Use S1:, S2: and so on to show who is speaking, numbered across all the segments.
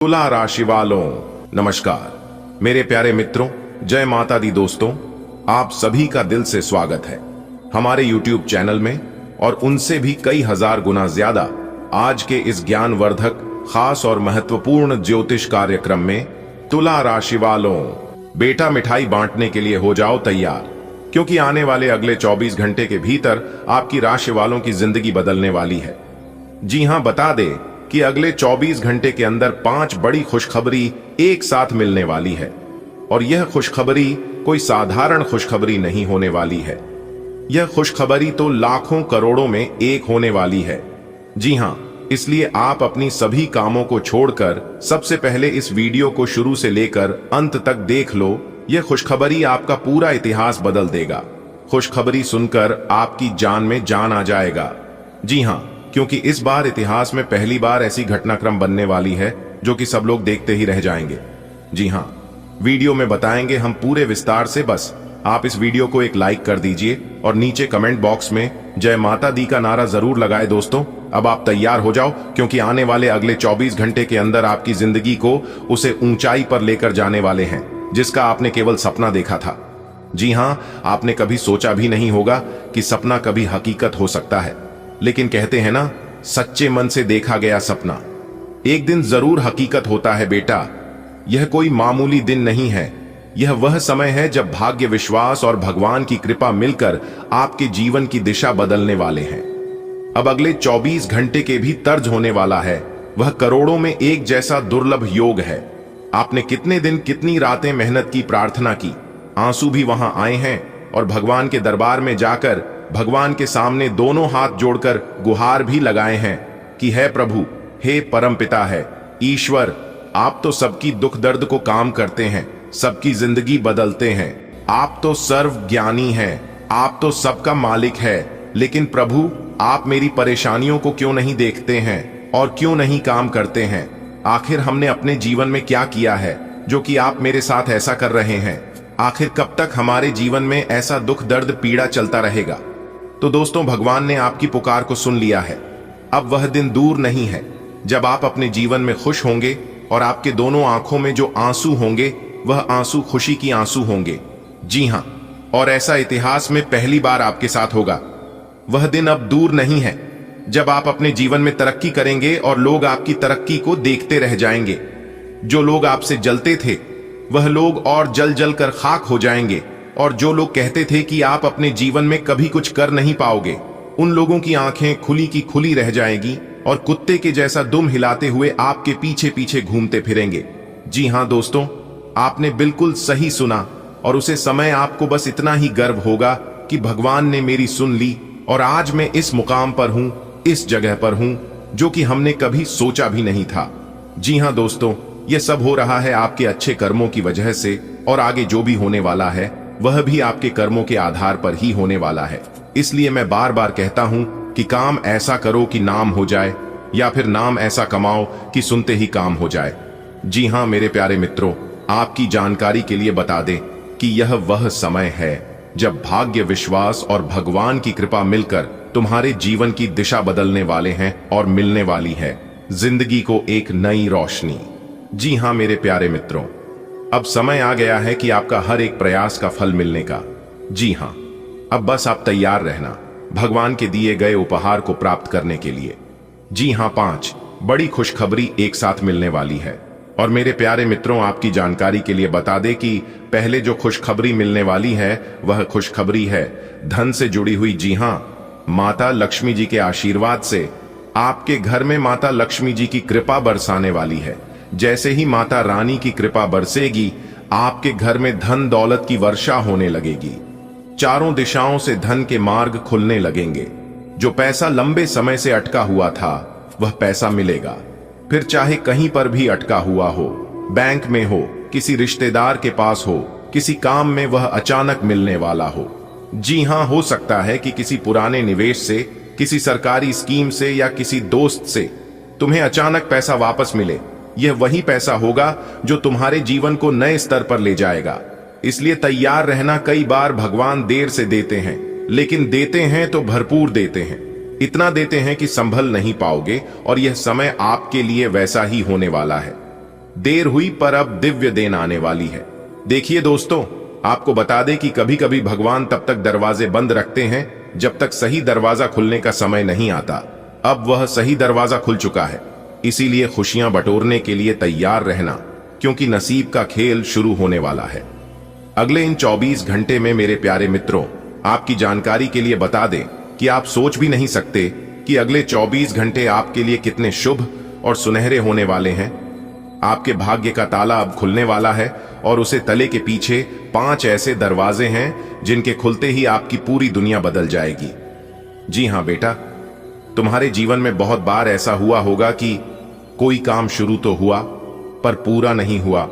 S1: तुला राशि वालों नमस्कार। मेरे प्यारे मित्रों, जय माता दी। दोस्तों, आप सभी का दिल से स्वागत है हमारे YouTube चैनल में और उनसे भी कई हजार गुना ज्यादा आज के इस ज्ञानवर्धक, खास और महत्वपूर्ण ज्योतिष कार्यक्रम में। तुला राशि वालों, बेटा मिठाई बांटने के लिए हो जाओ तैयार, क्योंकि आने वाले अगले 24 घंटे के भीतर आपकी राशि वालों की जिंदगी बदलने वाली है। जी हां, बता दे कि अगले 24 घंटे के अंदर 5 बड़ी खुशखबरी एक साथ मिलने वाली है। और यह खुशखबरी कोई साधारण खुशखबरी नहीं होने वाली है। यह खुशखबरी तो लाखों करोड़ों में एक होने वाली है। जी हां, इसलिए आप अपनी सभी कामों को छोड़कर सबसे पहले इस वीडियो को शुरू से लेकर अंत तक देख लो। यह खुशखबरी आपका पूरा इतिहास बदल देगा। खुशखबरी सुनकर आपकी जान में जान आ जाएगा। जी हां, क्योंकि इस बार इतिहास में पहली बार ऐसी घटनाक्रम बनने वाली है जो कि सब लोग देखते ही रह जाएंगे। जी हां, वीडियो में बताएंगे हम पूरे विस्तार से। बस आप इस वीडियो को एक लाइक कर दीजिए और नीचे कमेंट बॉक्स में जय माता दी का नारा जरूर लगाए। दोस्तों, अब आप तैयार हो जाओ, क्योंकि आने वाले अगले 24 घंटे के अंदर आपकी जिंदगी को उसे ऊंचाई पर लेकर जाने वाले हैं जिसका आपने केवल सपना देखा था। जी हां, आपने कभी सोचा भी नहीं होगा कि सपना कभी हकीकत हो सकता है। लेकिन कहते हैं ना, सच्चे मन से देखा गया सपना एक दिन जरूर हकीकत होता है बेटा। यह कोई मामूली दिन नहीं है। यह वह समय है जब भाग्य, विश्वास और भगवान की कृपा मिलकर आपके जीवन की दिशा बदलने वाले हैं। अब अगले 24 घंटे के भी तर्ज होने वाला है। वह करोड़ों में एक जैसा दुर्लभ योग है। आपने कितने दिन, कितनी रातें मेहनत की, प्रार्थना की, आंसू भी वहां आए हैं और भगवान के दरबार में जाकर भगवान के सामने दोनों हाथ जोड़कर गुहार भी लगाए हैं कि हे प्रभु, हे परमपिता है ईश्वर, आप तो सबकी दुख दर्द को काम करते हैं, सबकी जिंदगी बदलते हैं। आप तो सर्व ज्ञानी हैं, आप तो सबका मालिक है। लेकिन प्रभु, आप मेरी परेशानियों को क्यों नहीं देखते हैं और क्यों नहीं काम करते हैं? आखिर हमने अपने जीवन में क्या किया है जो कि आप मेरे साथ ऐसा कर रहे हैं? आखिर कब तक हमारे जीवन में ऐसा दुख दर्द, पीड़ा चलता रहेगा? तो दोस्तों, भगवान ने आपकी पुकार को सुन लिया है। अब वह दिन दूर नहीं है जब आप अपने जीवन में खुश होंगे और आपके दोनों आंखों में जो आंसू होंगे वह आंसू खुशी की आंसू होंगे। जी हां, और ऐसा इतिहास में पहली बार आपके साथ होगा। वह दिन अब दूर नहीं है जब आप अपने जीवन में तरक्की करेंगे और लोग आपकी तरक्की को देखते रह जाएंगे। जो लोग आपसे जलते थे वह लोग और जल जल कर खाक हो जाएंगे, और जो लोग कहते थे कि आप अपने जीवन में कभी कुछ कर नहीं पाओगे, उन लोगों की आंखें खुली की खुली रह जाएगी और कुत्ते के जैसा दुम हिलाते हुए आपके पीछे पीछे घूमते फिरेंगे। जी हां दोस्तों, आपने बिल्कुल सही सुना, और उसे समय आपको बस इतना ही गर्व होगा कि भगवान ने मेरी सुन ली और आज मैं इस मुकाम पर हूं, इस जगह पर हूं जो कि हमने कभी सोचा भी नहीं था। जी हां दोस्तों, यह सब हो रहा है आपके अच्छे कर्मों की वजह से, और आगे जो भी होने वाला है वह भी आपके कर्मों के आधार पर ही होने वाला है। इसलिए मैं बार बार कहता हूं कि काम ऐसा करो कि नाम हो जाए, या फिर नाम ऐसा कमाओ कि सुनते ही काम हो जाए। जी हां मेरे प्यारे मित्रों, आपकी जानकारी के लिए बता दें कि यह वह समय है जब भाग्य, विश्वास और भगवान की कृपा मिलकर तुम्हारे जीवन की दिशा बदलने वाले हैं और मिलने वाली है जिंदगी को एक नई रोशनी। जी हां मेरे प्यारे मित्रों, अब समय आ गया है कि आपका हर एक प्रयास का फल मिलने का। जी हां, अब बस आप तैयार रहना भगवान के दिए गए उपहार को प्राप्त करने के लिए। जी हां, 5 बड़ी खुशखबरी एक साथ मिलने वाली है। और मेरे प्यारे मित्रों, आपकी जानकारी के लिए बता दें कि पहले जो खुशखबरी मिलने वाली है वह खुशखबरी है धन से जुड़ी हुई। जी हां, माता लक्ष्मी जी के आशीर्वाद से आपके घर में माता लक्ष्मी जी की कृपा बरसाने वाली है। जैसे ही माता रानी की कृपा बरसेगी, आपके घर में धन दौलत की वर्षा होने लगेगी। चारों दिशाओं से धन के मार्ग खुलने लगेंगे। जो पैसा लंबे समय से अटका हुआ था वह पैसा मिलेगा। फिर चाहे कहीं पर भी अटका हुआ हो, बैंक में हो, किसी रिश्तेदार के पास हो, किसी काम में, वह अचानक मिलने वाला हो। जी हां, हो सकता है कि किसी पुराने निवेश से, किसी सरकारी स्कीम से या किसी दोस्त से तुम्हें अचानक पैसा वापस मिले। यह वही पैसा होगा जो तुम्हारे जीवन को नए स्तर पर ले जाएगा। इसलिए तैयार रहना। कई बार भगवान देर से देते हैं, लेकिन देते हैं तो भरपूर देते हैं। इतना देते हैं कि संभल नहीं पाओगे, और यह समय आपके लिए वैसा ही होने वाला है। देर हुई पर अब दिव्य देन आने वाली है। देखिए दोस्तों, आपको बता दें कि कभी कभी भगवान तब तक दरवाजे बंद रखते हैं जब तक सही दरवाजा खुलने का समय नहीं आता। अब वह सही दरवाजा खुल चुका है, इसीलिए खुशियां बटोरने के लिए तैयार रहना, क्योंकि नसीब का खेल शुरू होने वाला है। अगले इन 24 घंटे में मेरे प्यारे मित्रों, आपकी जानकारी के लिए बता दें कि आप सोच भी नहीं सकते कि अगले 24 घंटे आपके लिए कितने शुभ और सुनहरे होने वाले हैं। आपके भाग्य का ताला अब खुलने वाला है और उसे तले के पीछे 5 ऐसे दरवाजे हैं जिनके खुलते ही आपकी पूरी दुनिया बदल जाएगी। जी हां बेटा, तुम्हारे जीवन में बहुत बार ऐसा हुआ होगा कि कोई काम शुरू तो हुआ पर पूरा नहीं हुआ।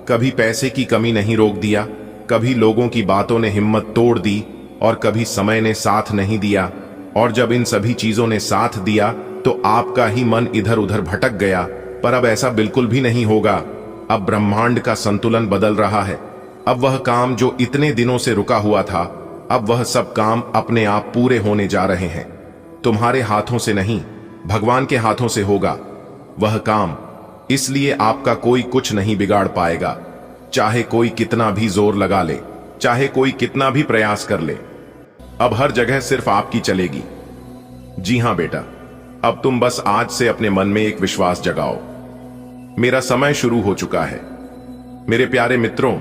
S1: कभी पैसे की कमी नहीं रोक दिया, कभी लोगों की बातों ने हिम्मत तोड़ दी और कभी समय ने साथ नहीं दिया। और जब इन सभी चीजों ने साथ दिया तो आपका ही मन इधर उधर भटक गया। पर अब ऐसा बिल्कुल भी नहीं होगा। अब ब्रह्मांड का संतुलन बदल रहा है। अब वह काम जो इतने दिनों से रुका हुआ था, अब वह सब काम अपने आप पूरे होने जा रहे हैं। तुम्हारे हाथों से नहीं, भगवान के हाथों से होगा वह काम। इसलिए आपका कोई कुछ नहीं बिगाड़ पाएगा, चाहे कोई कितना भी जोर लगा ले, चाहे कोई कितना भी प्रयास कर ले। अब हर जगह सिर्फ आपकी चलेगी। जी हां बेटा, अब तुम बस आज से अपने मन में एक विश्वास जगाओ, मेरा समय शुरू हो चुका है। मेरे प्यारे मित्रों,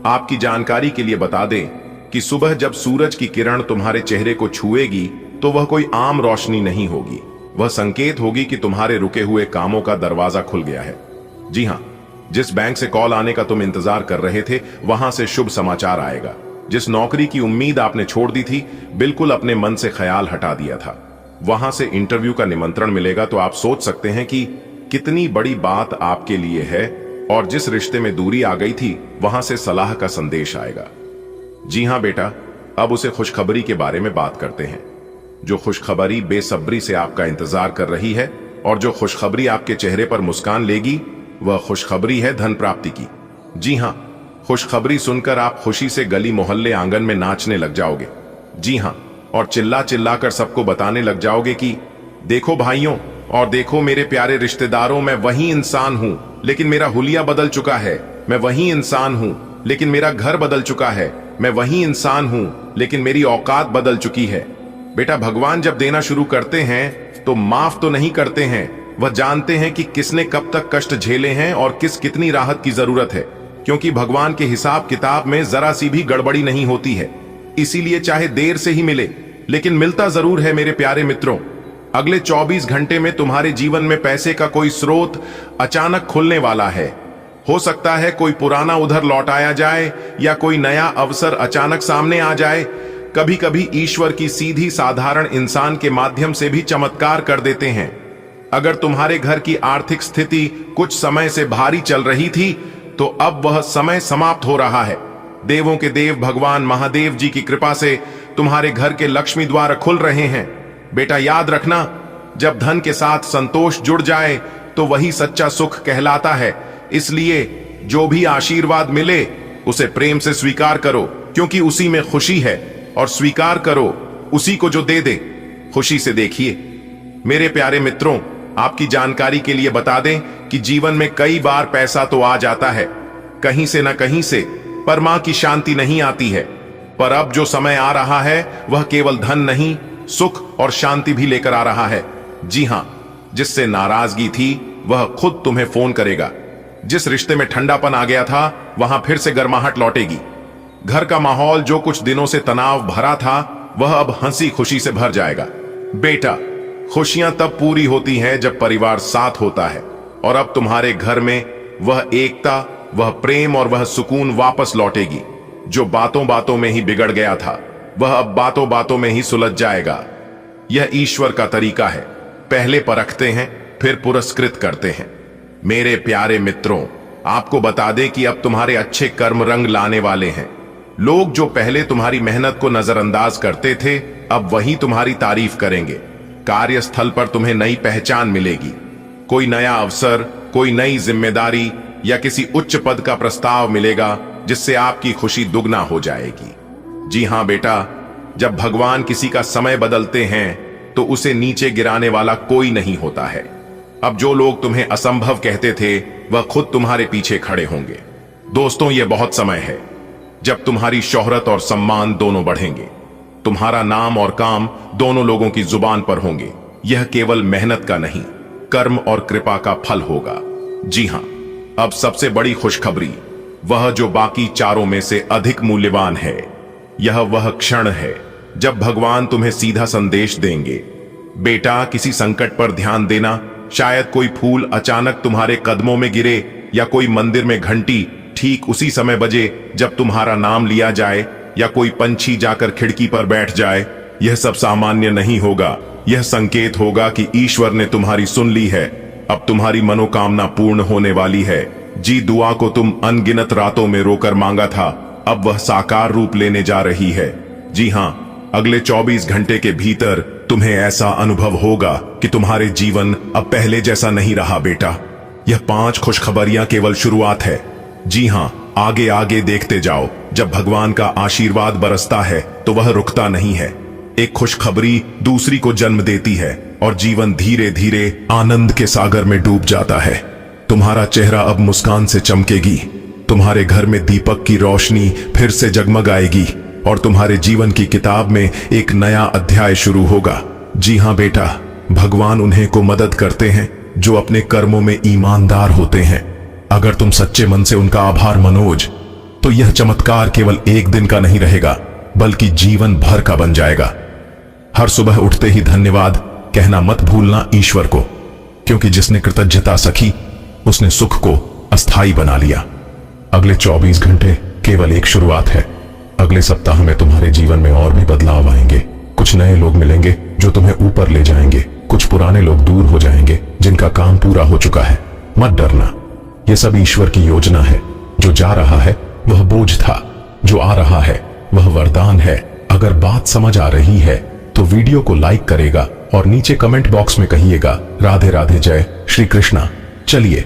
S1: आपकी जानकारी के लिए बता दें कि सुबह जब सूरज की किरण तुम्हारे चेहरे को छुएगी तो वह कोई आम रोशनी नहीं होगी, वह संकेत होगी कि तुम्हारे रुके हुए कामों का दरवाजा खुल गया है। जी हां, जिस बैंक से कॉल आने का तुम इंतजार कर रहे थे, वहां से शुभ समाचार आएगा। जिस नौकरी की उम्मीद आपने छोड़ दी थी, बिल्कुल अपने मन से ख्याल हटा दिया था, वहां से इंटरव्यू का निमंत्रण मिलेगा। तो आप सोच सकते हैं कि कितनी बड़ी बात आपके लिए है। और जिस रिश्ते में दूरी आ गई थी, वहां से सलाह का संदेश आएगा। जी हां बेटा, अब उसे खुशखबरी के बारे में बात करते हैं। जो खुशखबरी बेसब्री से आपका इंतजार कर रही है और जो खुशखबरी आपके चेहरे पर मुस्कान लेगी, वह खुशखबरी है धन प्राप्ति की। जी हां, खुशखबरी सुनकर आप खुशी से गली मोहल्ले आंगन में नाचने लग जाओगे। जी हां, और चिल्ला चिल्लाकर सबको बताने लग जाओगे कि देखो भाइयों और देखो मेरे प्यारे रिश्तेदारों, मैं वही इंसान हूं लेकिन मेरा हुलिया बदल चुका है। मैं वही इंसान हूं लेकिन मेरा घर बदल चुका है। मैं वही इंसान हूं लेकिन मेरी औकात बदल चुकी है। बेटा, भगवान जब देना शुरू करते हैं तो माफ तो नहीं करते हैं, वह जानते हैं कि किसने कब तक कष्ट झेले हैं और किस कितनी राहत की जरूरत है। क्योंकि भगवान के हिसाब किताब में जरा सी भी गड़बड़ी नहीं होती है। इसीलिए चाहे देर से ही मिले, लेकिन मिलता जरूर है। मेरे प्यारे मित्रों, अगले 24 घंटे में तुम्हारे जीवन में पैसे का कोई स्रोत अचानक खुलने वाला है। हो सकता है कोई पुराना उधर लौटाया जाए या कोई नया अवसर अचानक सामने आ जाए। कभी कभी ईश्वर की सीधी साधारण इंसान के माध्यम से भी चमत्कार कर देते हैं। अगर तुम्हारे घर की आर्थिक स्थिति कुछ समय से भारी चल रही थी, तो अब वह समय समाप्त हो रहा है। देवों के देव भगवान महादेव जी की कृपा से तुम्हारे घर के लक्ष्मी द्वार खुल रहे हैं। बेटा, याद रखना, जब धन के साथ संतोष जुड़ जाए तो वही सच्चा सुख कहलाता है। इसलिए जो भी आशीर्वाद मिले उसे प्रेम से स्वीकार करो, क्योंकि उसी में खुशी है। और स्वीकार करो उसी को जो दे दे, खुशी से देखिए। मेरे प्यारे मित्रों, आपकी जानकारी के लिए बता दें कि जीवन में कई बार पैसा तो आ जाता है कहीं से न कहीं से, पर मां की शांति नहीं आती है। पर अब जो समय आ रहा है वह केवल धन नहीं, सुख और शांति भी लेकर आ रहा है। जी हां, जिससे नाराजगी थी वह खुद तुम्हें फोन करेगा। जिस रिश्ते में ठंडापन आ गया था वहां फिर से गर्माहट लौटेगी। घर का माहौल जो कुछ दिनों से तनाव भरा था, वह अब हंसी खुशी से भर जाएगा। बेटा, खुशियां तब पूरी होती हैं जब परिवार साथ होता है। और अब तुम्हारे घर में वह एकता, वह प्रेम और वह सुकून वापस लौटेगी। जो बातों बातों में ही बिगड़ गया था, वह अब बातों बातों में ही सुलझ जाएगा। यह ईश्वर का तरीका है, पहले परखते हैं फिर पुरस्कृत करते हैं। मेरे प्यारे मित्रों, आपको बता दें कि अब तुम्हारे अच्छे कर्म रंग लाने वाले हैं। लोग जो पहले तुम्हारी मेहनत को नजरअंदाज करते थे, अब वही तुम्हारी तारीफ करेंगे। कार्यस्थल पर तुम्हें नई पहचान मिलेगी। कोई नया अवसर, कोई नई जिम्मेदारी या किसी उच्च पद का प्रस्ताव मिलेगा, जिससे आपकी खुशी दुगना हो जाएगी। जी हां बेटा, जब भगवान किसी का समय बदलते हैं तो उसे नीचे गिराने वाला कोई नहीं होता है। अब जो लोग तुम्हें असंभव कहते थे, वह खुद तुम्हारे पीछे खड़े होंगे। दोस्तों, यह बहुत समय है जब तुम्हारी शोहरत और सम्मान दोनों बढ़ेंगे। तुम्हारा नाम और काम दोनों लोगों की जुबान पर होंगे। यह केवल मेहनत का नहीं, कर्म और कृपा का फल होगा। जी हां, अब सबसे बड़ी खुशखबरी, वह जो बाकी चारों में से अधिक मूल्यवान है। यह वह क्षण है जब भगवान तुम्हें सीधा संदेश देंगे, बेटा किसी संकट पर ध्यान देना। शायद कोई फूल अचानक तुम्हारे कदमों में गिरे या कोई मंदिर में घंटी ठीक उसी समय बजे जब तुम्हारा नाम लिया जाए, या कोई पंछी जाकर खिड़की पर बैठ जाए। यह सब सामान्य नहीं होगा, यह संकेत होगा कि ईश्वर ने तुम्हारी सुन ली है। अब तुम्हारी मनोकामना पूर्ण होने वाली है। जी दुआ को तुम अनगिनत रातों में रोकर मांगा था, अब वह साकार रूप लेने जा रही है। जी हां, अगले 24 घंटे के भीतर तुम्हें ऐसा अनुभव होगा कि तुम्हारे जीवन अब पहले जैसा नहीं रहा बेटा। यह 5 खुशखबरियां केवल शुरुआत है। जी हां, आगे आगे देखते जाओ। जब भगवान का आशीर्वाद बरसता है तो वह रुकता नहीं है। एक खुशखबरी दूसरी को जन्म देती है और जीवन धीरे धीरे आनंद के सागर में डूब जाता है। तुम्हारा चेहरा अब मुस्कान से चमकेगी, तुम्हारे घर में दीपक की रोशनी फिर से जगमगाएगी और तुम्हारे जीवन की किताब में एक नया अध्याय शुरू होगा। जी हां बेटा, भगवान उन्हें को मदद करते हैं जो अपने कर्मों में ईमानदार होते हैं। अगर तुम सच्चे मन से उनका आभार मनोज, तो यह चमत्कार केवल एक दिन का नहीं रहेगा, बल्कि जीवन भर का बन जाएगा। हर सुबह उठते ही धन्यवाद कहना मत भूलना ईश्वर को, क्योंकि जिसने कृतज्ञता सखी उसने सुख को अस्थाई बना लिया। अगले 24 घंटे केवल एक शुरुआत है। अगले सप्ताह में तुम्हारे जीवन में और भी बदलाव आएंगे। कुछ नए लोग मिलेंगे जो तुम्हें ऊपर ले जाएंगे, कुछ पुराने लोग दूर हो जाएंगे जिनका काम पूरा हो चुका है। मत डरना, यह सब ईश्वर की योजना है। जो जा रहा है वह बोझ था, जो आ रहा है वह वरदान है। अगर बात समझ आ रही है तो वीडियो को लाइक करेगा और नीचे कमेंट बॉक्स में कहिएगा राधे राधे, जय श्री कृष्णा। चलिए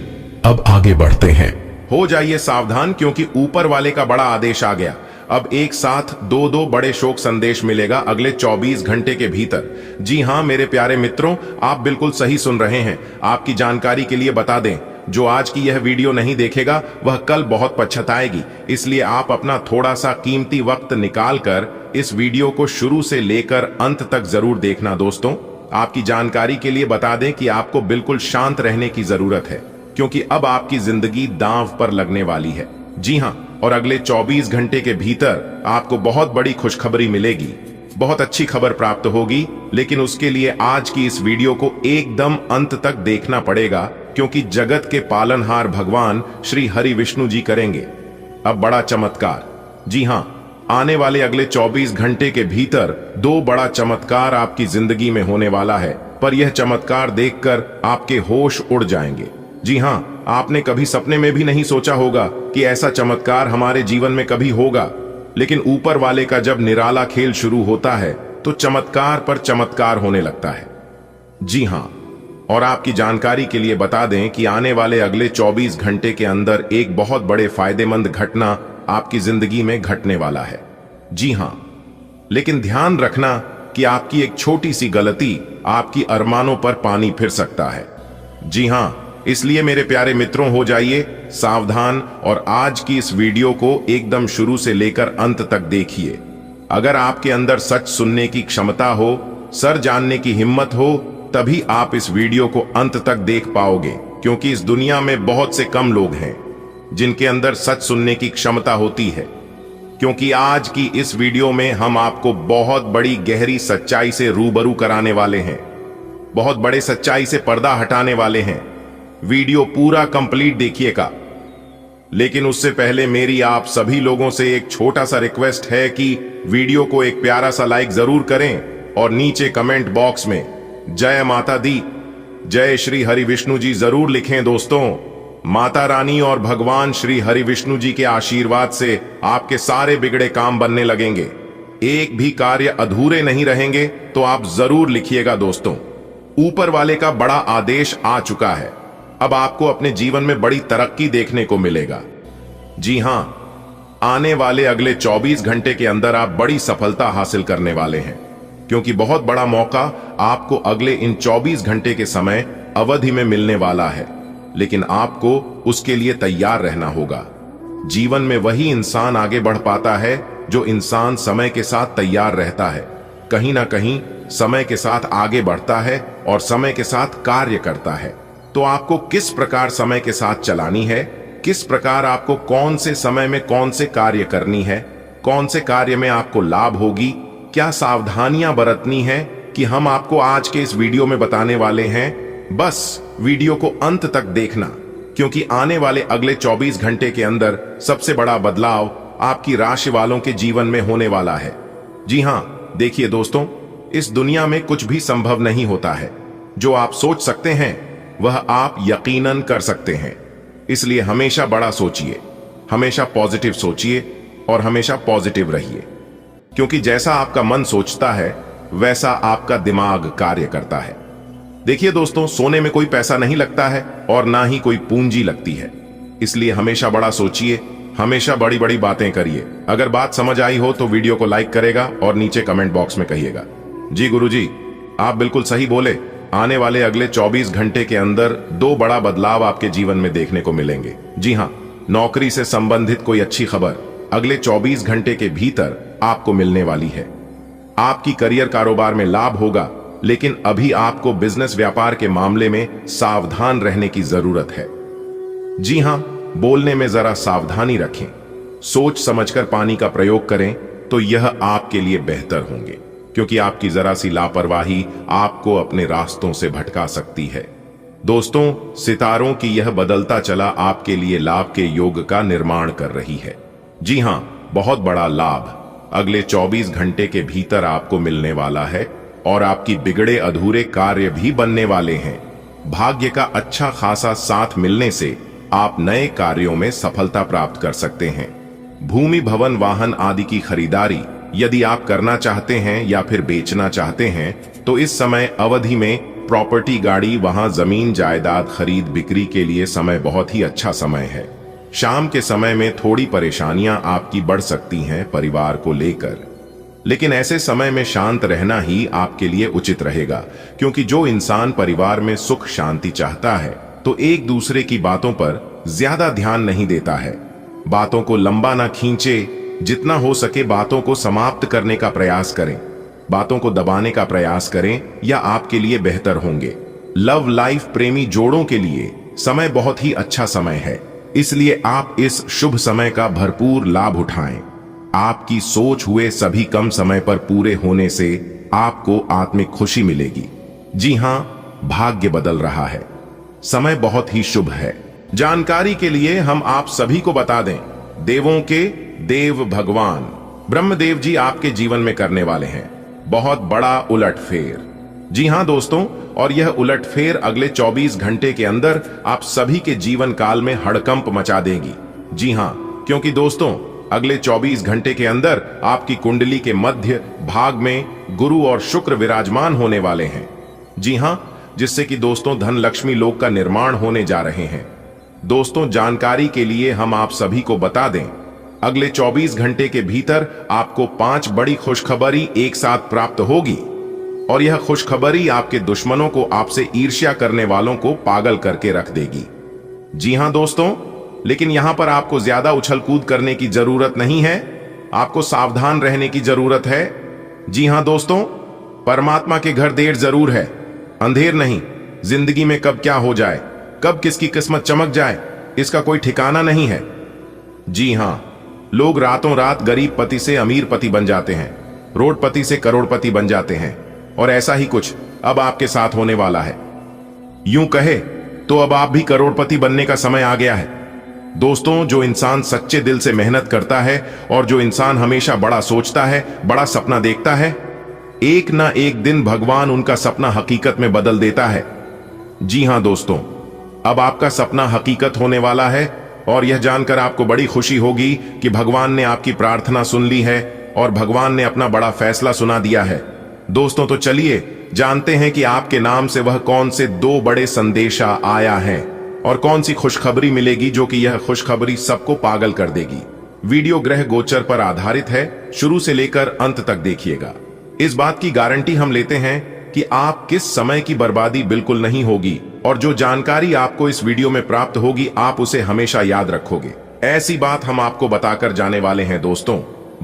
S1: अब आगे बढ़ते हैं।
S2: हो जाइए सावधान, क्योंकि ऊपर वाले का बड़ा आदेश आ गया। अब एक साथ दो बड़े शोक संदेश मिलेगा अगले 24 घंटे के भीतर। जी हां मेरे प्यारे मित्रों, आप बिल्कुल सही सुन रहे हैं। आपकी जानकारी के लिए बता दें, जो आज की यह वीडियो नहीं देखेगा वह कल बहुत पछताएगी। इसलिए आप अपना थोड़ा सा कीमती वक्त निकालकर इस वीडियो को शुरू से लेकर अंत तक जरूर देखना। दोस्तों, आपकी जानकारी के लिए बता दें कि आपको बिल्कुल शांत रहने की जरूरत है, क्योंकि अब आपकी जिंदगी दांव पर लगने वाली है। जी हां, और अगले 24 घंटे के भीतर आपको बहुत बड़ी खुशखबरी मिलेगी, बहुत अच्छी खबर प्राप्त होगी। लेकिन उसके लिए आज की इस वीडियो को एकदम अंत तक देखना पड़ेगा, क्योंकि जगत के पालनहार भगवान श्री हरि विष्णु जी करेंगे अब बड़ा चमत्कार। जी हां, आने वाले अगले 24 घंटे के भीतर 2 बड़ा चमत्कार आपकी जिंदगी में होने वाला है। पर यह चमत्कार देखकर आपके होश उड़ जाएंगे। जी हां, आपने कभी सपने में भी नहीं सोचा होगा कि ऐसा चमत्कार हमारे जीवन में कभी होगा। लेकिन ऊपर वाले का जब निराला खेल शुरू होता है तो चमत्कार पर चमत्कार होने लगता है। जी हां, और आपकी जानकारी के लिए बता दें कि आने वाले अगले 24 घंटे के अंदर एक बहुत बड़े फायदेमंद घटना आपकी जिंदगी में घटने वाला है। जी हां, लेकिन ध्यान रखना कि आपकी एक छोटी सी गलती आपकी अरमानों पर पानी फिर सकता है। जी हां, इसलिए मेरे प्यारे मित्रों, हो जाइए सावधान और आज की इस वीडियो को एकदम शुरू से लेकर अंत तक देखिए। अगर आपके अंदर सच सुनने की क्षमता हो, सर जानने की हिम्मत हो, तभी आप इस वीडियो को अंत तक देख पाओगे, क्योंकि इस दुनिया में बहुत से कम लोग हैं जिनके अंदर सच सुनने की क्षमता होती है। क्योंकि आज की इस वीडियो में हम आपको बहुत बड़ी गहरी सच्चाई से रूबरू कराने वाले हैं, बहुत बड़े सच्चाई से पर्दा हटाने वाले हैं। वीडियो पूरा कंप्लीट देखिएगा। लेकिन उससे पहले मेरी आप सभी लोगों से एक छोटा सा रिक्वेस्ट है कि वीडियो को एक प्यारा सा लाइक जरूर करें और नीचे कमेंट बॉक्स में जय माता दी, जय श्री हरि विष्णु जी जरूर लिखें। दोस्तों, माता रानी और भगवान श्री हरि विष्णु जी के आशीर्वाद से आपके सारे बिगड़े काम बनने लगेंगे, एक भी कार्य अधूरे नहीं रहेंगे। तो आप जरूर लिखिएगा। दोस्तों, ऊपर वाले का बड़ा आदेश आ चुका है। अब आपको अपने जीवन में बड़ी तरक्की देखने को मिलेगा। जी हां, आने वाले अगले 24 घंटे के अंदर आप बड़ी सफलता हासिल करने वाले हैं, क्योंकि बहुत बड़ा मौका आपको अगले इन 24 घंटे के समय अवधि में मिलने वाला है।
S1: लेकिन आपको उसके लिए तैयार रहना होगा। जीवन में वही इंसान आगे बढ़ पाता है जो इंसान समय के साथ तैयार रहता है, कहीं ना कहीं समय के साथ आगे बढ़ता है और समय के साथ कार्य करता है। तो आपको किस प्रकार समय के साथ चलानी है, किस प्रकार आपको कौन से समय में कौन से कार्य करनी है, कौन से कार्य में आपको लाभ होगी, क्या सावधानियां बरतनी है, कि हम आपको आज के इस वीडियो में बताने वाले हैं। बस वीडियो को अंत तक देखना, क्योंकि आने वाले अगले 24 घंटे के अंदर सबसे बड़ा बदलाव आपकी राशि वालों के जीवन में होने वाला है। जी हां, देखिए दोस्तों, इस दुनिया में कुछ भी संभव नहीं होता है। जो आप सोच सकते हैं वह आप यकीनन कर सकते हैं। इसलिए हमेशा बड़ा सोचिए, हमेशा पॉजिटिव सोचिए और हमेशा पॉजिटिव रहिए, क्योंकि जैसा आपका मन सोचता है वैसा आपका दिमाग कार्य करता है। देखिए दोस्तों, सोने में कोई पैसा नहीं लगता है और ना ही कोई पूंजी लगती है। इसलिए हमेशा बड़ा सोचिए, हमेशा बड़ी बड़ी बातें करिए। अगर बात समझ आई हो तो वीडियो को लाइक करेगा और नीचे कमेंट बॉक्स में कहिएगा, जी गुरुजी आप बिल्कुल सही बोले। आने वाले अगले 24 घंटे के अंदर 2 बड़ा बदलाव आपके जीवन में देखने को मिलेंगे। जी हां, नौकरी से संबंधित कोई अच्छी खबर अगले 24 घंटे के भीतर आपको मिलने वाली है। आपकी करियर कारोबार में लाभ होगा, लेकिन अभी आपको बिजनेस व्यापार के मामले में सावधान रहने की जरूरत है। जी हां, बोलने में जरा सावधानी रखें, सोच समझकर पानी का प्रयोग करें तो यह आपके लिए बेहतर होंगे, क्योंकि आपकी जरा सी लापरवाही आपको अपने रास्तों से भटका सकती है। दोस्तों, सितारों की यह बदलता चला आपके लिए लाभ के योग का निर्माण कर रही है। जी हां, बहुत बड़ा लाभ अगले 24 घंटे के भीतर आपको मिलने वाला है और आपकी बिगड़े अधूरे कार्य भी बनने वाले हैं। भाग्य का अच्छा खासा साथ मिलने से आप नए कार्यों में सफलता प्राप्त कर सकते हैं। भूमि, भवन, वाहन आदि की खरीदारी यदि आप करना चाहते हैं या फिर बेचना चाहते हैं तो इस समय अवधि में प्रॉपर्टी, गाड़ी, वहां जमीन जायदाद खरीद बिक्री के लिए समय बहुत ही अच्छा समय है। शाम के समय में थोड़ी परेशानियां आपकी बढ़ सकती हैं परिवार को लेकर, लेकिन ऐसे समय में शांत रहना ही आपके लिए उचित रहेगा, क्योंकि जो इंसान परिवार में सुख शांति चाहता है तो एक दूसरे की बातों पर ज्यादा ध्यान नहीं देता है। बातों को लंबा ना खींचे, जितना हो सके बातों को समाप्त करने का प्रयास करें, बातों को दबाने का प्रयास करें या आपके लिए बेहतर होंगे। लव लाइफ प्रेमी जोड़ों के लिए समय बहुत ही अच्छा समय है, इसलिए आप इस शुभ समय का भरपूर लाभ उठाएं। आपकी सोच हुए सभी कम समय पर पूरे होने से आपको आत्मिक खुशी मिलेगी। जी हां, भाग्य बदल रहा है, समय बहुत ही शुभ है। जानकारी के लिए हम आप सभी को बता दें, देवों के देव भगवान ब्रह्मदेव जी आपके जीवन में करने वाले हैं बहुत बड़ा उलटफेर। जी हां दोस्तों, और यह उलटफेर अगले 24 घंटे के अंदर आप सभी के जीवन काल में हड़कंप मचा देगी। जी हां, क्योंकि दोस्तों अगले 24 घंटे के अंदर आपकी कुंडली के मध्य भाग में गुरु और शुक्र विराजमान होने वाले हैं। जी हां, जिससे कि दोस्तों धन लक्ष्मी लोक का निर्माण होने जा रहे हैं। दोस्तों, जानकारी के लिए हम आप सभी को बता दें, अगले 24 घंटे के भीतर आपको 5 बड़ी खुशखबरी एक साथ प्राप्त होगी और यह खुशखबरी आपके दुश्मनों को आपसे ईर्ष्या करने वालों को पागल करके रख देगी। जी हां दोस्तों, लेकिन यहां पर आपको ज्यादा उछल कूद करने की जरूरत नहीं है, आपको सावधान रहने की जरूरत है। जी हां दोस्तों, परमात्मा के घर देर जरूर है, अंधेर नहीं। जिंदगी में कब क्या हो जाए, कब किसकी किस्मत चमक जाए, इसका कोई ठिकाना नहीं है। जी हां, लोग रातों रात गरीब पति से अमीर पति बन जाते हैं, रोडपति से करोड़पति बन जाते हैं, और ऐसा ही कुछ अब आपके साथ होने वाला है। यूं कहे तो अब आप भी करोड़पति बनने का समय आ गया है। दोस्तों, जो इंसान सच्चे दिल से मेहनत करता है और जो इंसान हमेशा बड़ा सोचता है, बड़ा सपना देखता है, एक ना एक दिन भगवान उनका सपना हकीकत में बदल देता है। जी हां दोस्तों, अब आपका सपना हकीकत होने वाला है और यह जानकर आपको बड़ी खुशी होगी कि भगवान ने आपकी प्रार्थना सुन ली है और भगवान ने अपना बड़ा फैसला सुना दिया है। दोस्तों, तो चलिए जानते हैं कि आपके नाम से वह कौन से 2 बड़े संदेशा आया है और कौन सी खुशखबरी मिलेगी जो कि यह खुशखबरी सबको पागल कर देगी। वीडियो ग्रह गोचर पर आधारित है, शुरू से लेकर अंत तक देखिएगा। इस बात की गारंटी हम लेते हैं कि आप किस समय की बर्बादी बिल्कुल नहीं होगी और जो जानकारी आपको इस वीडियो में प्राप्त होगी आप उसे हमेशा याद रखोगे। ऐसी बात हम आपको बताकर जाने वाले हैं दोस्तों।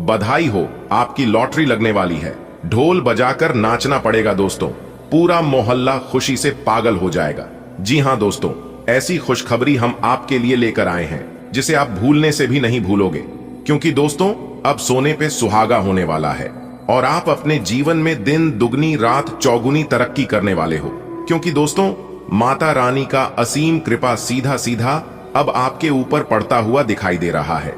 S1: बधाई हो, आपकी लॉटरी लगने वाली है। ढोल बजाकर नाचना पड़ेगा दोस्तों, पूरा मोहल्ला खुशी से पागल हो जाएगा। जी हां दोस्तों, ऐसी खुशखबरी हम आपके लिए लेकर आए हैं जिसे आप भूलने से भी नहीं भूलोगे, क्योंकि दोस्तों अब सोने पे सुहागा होने वाला है और आप अपने जीवन में दिन दुगनी रात चौगुनी तरक्की करने वाले हो, क्योंकि दोस्तों माता रानी का असीम कृपा सीधा सीधा अब आपके ऊपर पड़ता हुआ दिखाई दे रहा है।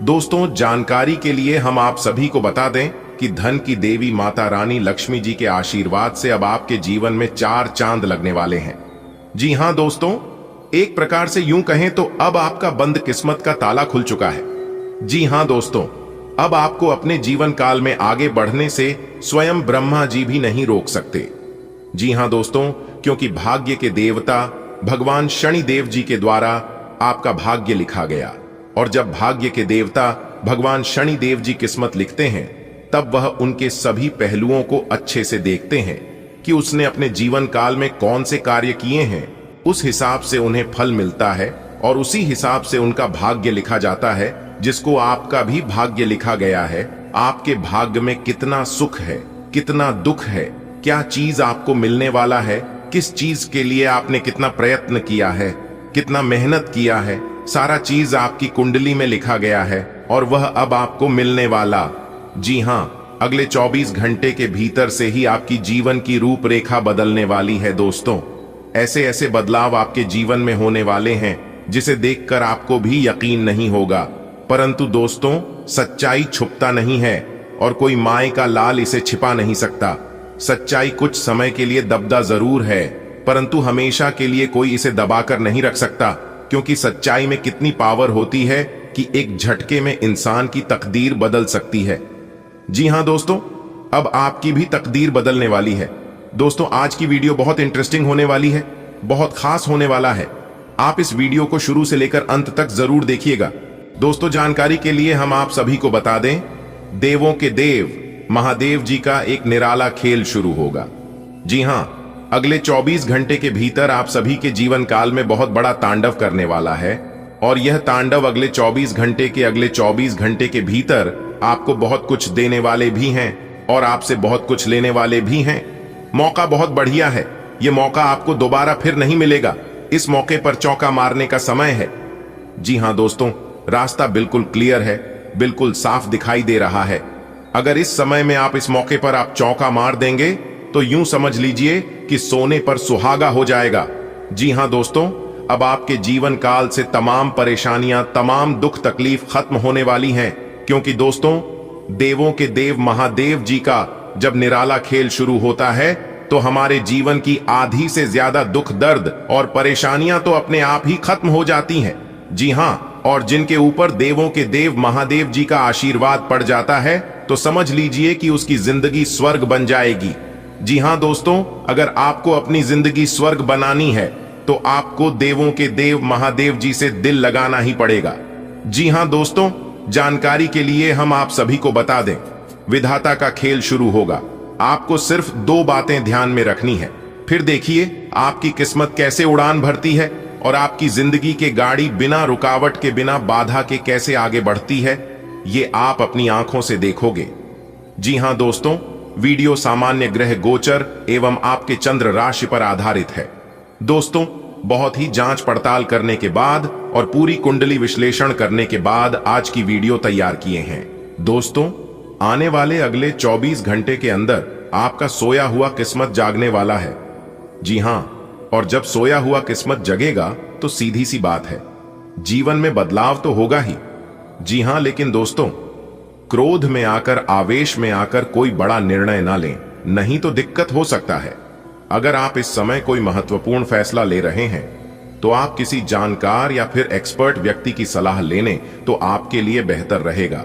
S1: दोस्तों जानकारी के लिए हम आप सभी को बता दें कि धन की देवी माता रानी लक्ष्मी जी के आशीर्वाद से अब आपके जीवन में 4 चांद लगने वाले हैं। जी हां दोस्तों, एक प्रकार से यूं कहें तो अब आपका बंद किस्मत का ताला खुल चुका है। जी हां दोस्तों, अब आपको अपने जीवन काल में आगे बढ़ने से स्वयं ब्रह्मा जी भी नहीं रोक सकते। जी हां दोस्तों, क्योंकि भाग्य के देवता भगवान शनि देव जी के द्वारा आपका भाग्य लिखा गया, और जब भाग्य के देवता भगवान शनि देव जी किस्मत लिखते हैं तब वह उनके सभी पहलुओं को अच्छे से देखते हैं कि उसने अपने जीवन काल में कौन से कार्य किए हैं, उस हिसाब से उन्हें फल मिलता है और उसी हिसाब से उनका भाग्य लिखा जाता है, जिसको आपका भी भाग्य लिखा गया है। आपके भाग्य में कितना सुख है, कितना दुख है, क्या चीज आपको मिलने वाला है, किस चीज के लिए आपने कितना प्रयत्न किया है, कितना मेहनत किया है, सारा चीज आपकी कुंडली में लिखा गया है और वह अब आपको मिलने वाला। जी हां, अगले 24 घंटे के भीतर से ही आपकी जीवन की रूपरेखा बदलने वाली है दोस्तों। ऐसे ऐसे बदलाव आपके जीवन में होने वाले हैं जिसे देखकर आपको भी यकीन नहीं होगा, परंतु दोस्तों सच्चाई छुपता नहीं है और कोई माय का लाल इसे छिपा नहीं सकता। सच्चाई कुछ समय के लिए दबदा जरूर है, परंतु हमेशा के लिए कोई इसे दबाकर नहीं रख सकता, क्योंकि सच्चाई में कितनी पावर होती है कि एक झटके में इंसान की तकदीर बदल सकती है। जी हां दोस्तों, अब आपकी भी तकदीर बदलने वाली है। दोस्तों आज की वीडियो बहुत इंटरेस्टिंग होने वाली है, बहुत खास होने वाला है। आप इस वीडियो को शुरू से लेकर अंत तक जरूर देखिएगा। दोस्तों जानकारी के लिए हम आप सभी को बता दें, देवों के देव महादेव जी का एक निराला खेल शुरू होगा। जी हां, अगले 24 घंटे के भीतर आप सभी के जीवन काल में बहुत बड़ा तांडव करने वाला है, और यह तांडव अगले 24 घंटे के अगले 24 घंटे के भीतर आपको बहुत कुछ देने वाले भी हैं और आपसे बहुत कुछ लेने वाले भी हैं। मौका बहुत बढ़िया है, यह मौका आपको दोबारा फिर नहीं मिलेगा। इस मौके पर चौका मारने का समय है। जी हां दोस्तों, रास्ता बिल्कुल क्लियर है, बिल्कुल साफ दिखाई दे रहा है। अगर इस समय में आप इस मौके पर आप चौका मार देंगे तो यूं समझ लीजिए कि सोने पर सुहागा हो जाएगा। जी हां दोस्तों, अब आपके जीवन काल से तमाम परेशानियां, तमाम दुख तकलीफ खत्म होने वाली हैं, क्योंकि दोस्तों देवों के देव महादेव जी का जब निराला खेल शुरू होता है तो हमारे जीवन की आधी से ज्यादा दुख दर्द और परेशानियां तो अपने आप ही खत्म हो जाती हैं। जी हां, और जिनके ऊपर देवों के देव महादेव जी का आशीर्वाद पड़ जाता है तो समझ लीजिए कि उसकी जिंदगी स्वर्ग बन जाएगी। जी हां दोस्तों, अगर आपको अपनी जिंदगी स्वर्ग बनानी है तो आपको देवों के देव महादेव जी से दिल लगाना ही पड़ेगा। जी हां दोस्तों, जानकारी के लिए हम आप सभी को बता दें, विधाता का खेल शुरू होगा। आपको सिर्फ 2 बातें ध्यान में रखनी है, फिर देखिए आपकी किस्मत कैसे उड़ान भरती है और आपकी जिंदगी की गाड़ी बिना रुकावट के, बिना बाधा के कैसे आगे बढ़ती है, ये आप अपनी आंखों से देखोगे। जी हां दोस्तों, वीडियो सामान्य ग्रह गोचर एवं आपके चंद्र राशि पर आधारित है। दोस्तों बहुत ही जांच पड़ताल करने के बाद और पूरी कुंडली विश्लेषण करने के बाद आज की वीडियो तैयार किए हैं। दोस्तों आने वाले अगले 24 घंटे के अंदर आपका सोया हुआ किस्मत जागने वाला है। जी हां, और जब सोया हुआ किस्मत जगेगा तो सीधी सी बात है, जीवन में बदलाव तो होगा ही। जी हां, लेकिन दोस्तों क्रोध में आकर, आवेश में आकर कोई बड़ा निर्णय ना लें, नहीं तो दिक्कत हो सकता है। अगर आप इस समय कोई महत्वपूर्ण फैसला ले रहे हैं तो आप किसी जानकार या फिर एक्सपर्ट व्यक्ति की सलाह लेने तो आपके लिए बेहतर रहेगा।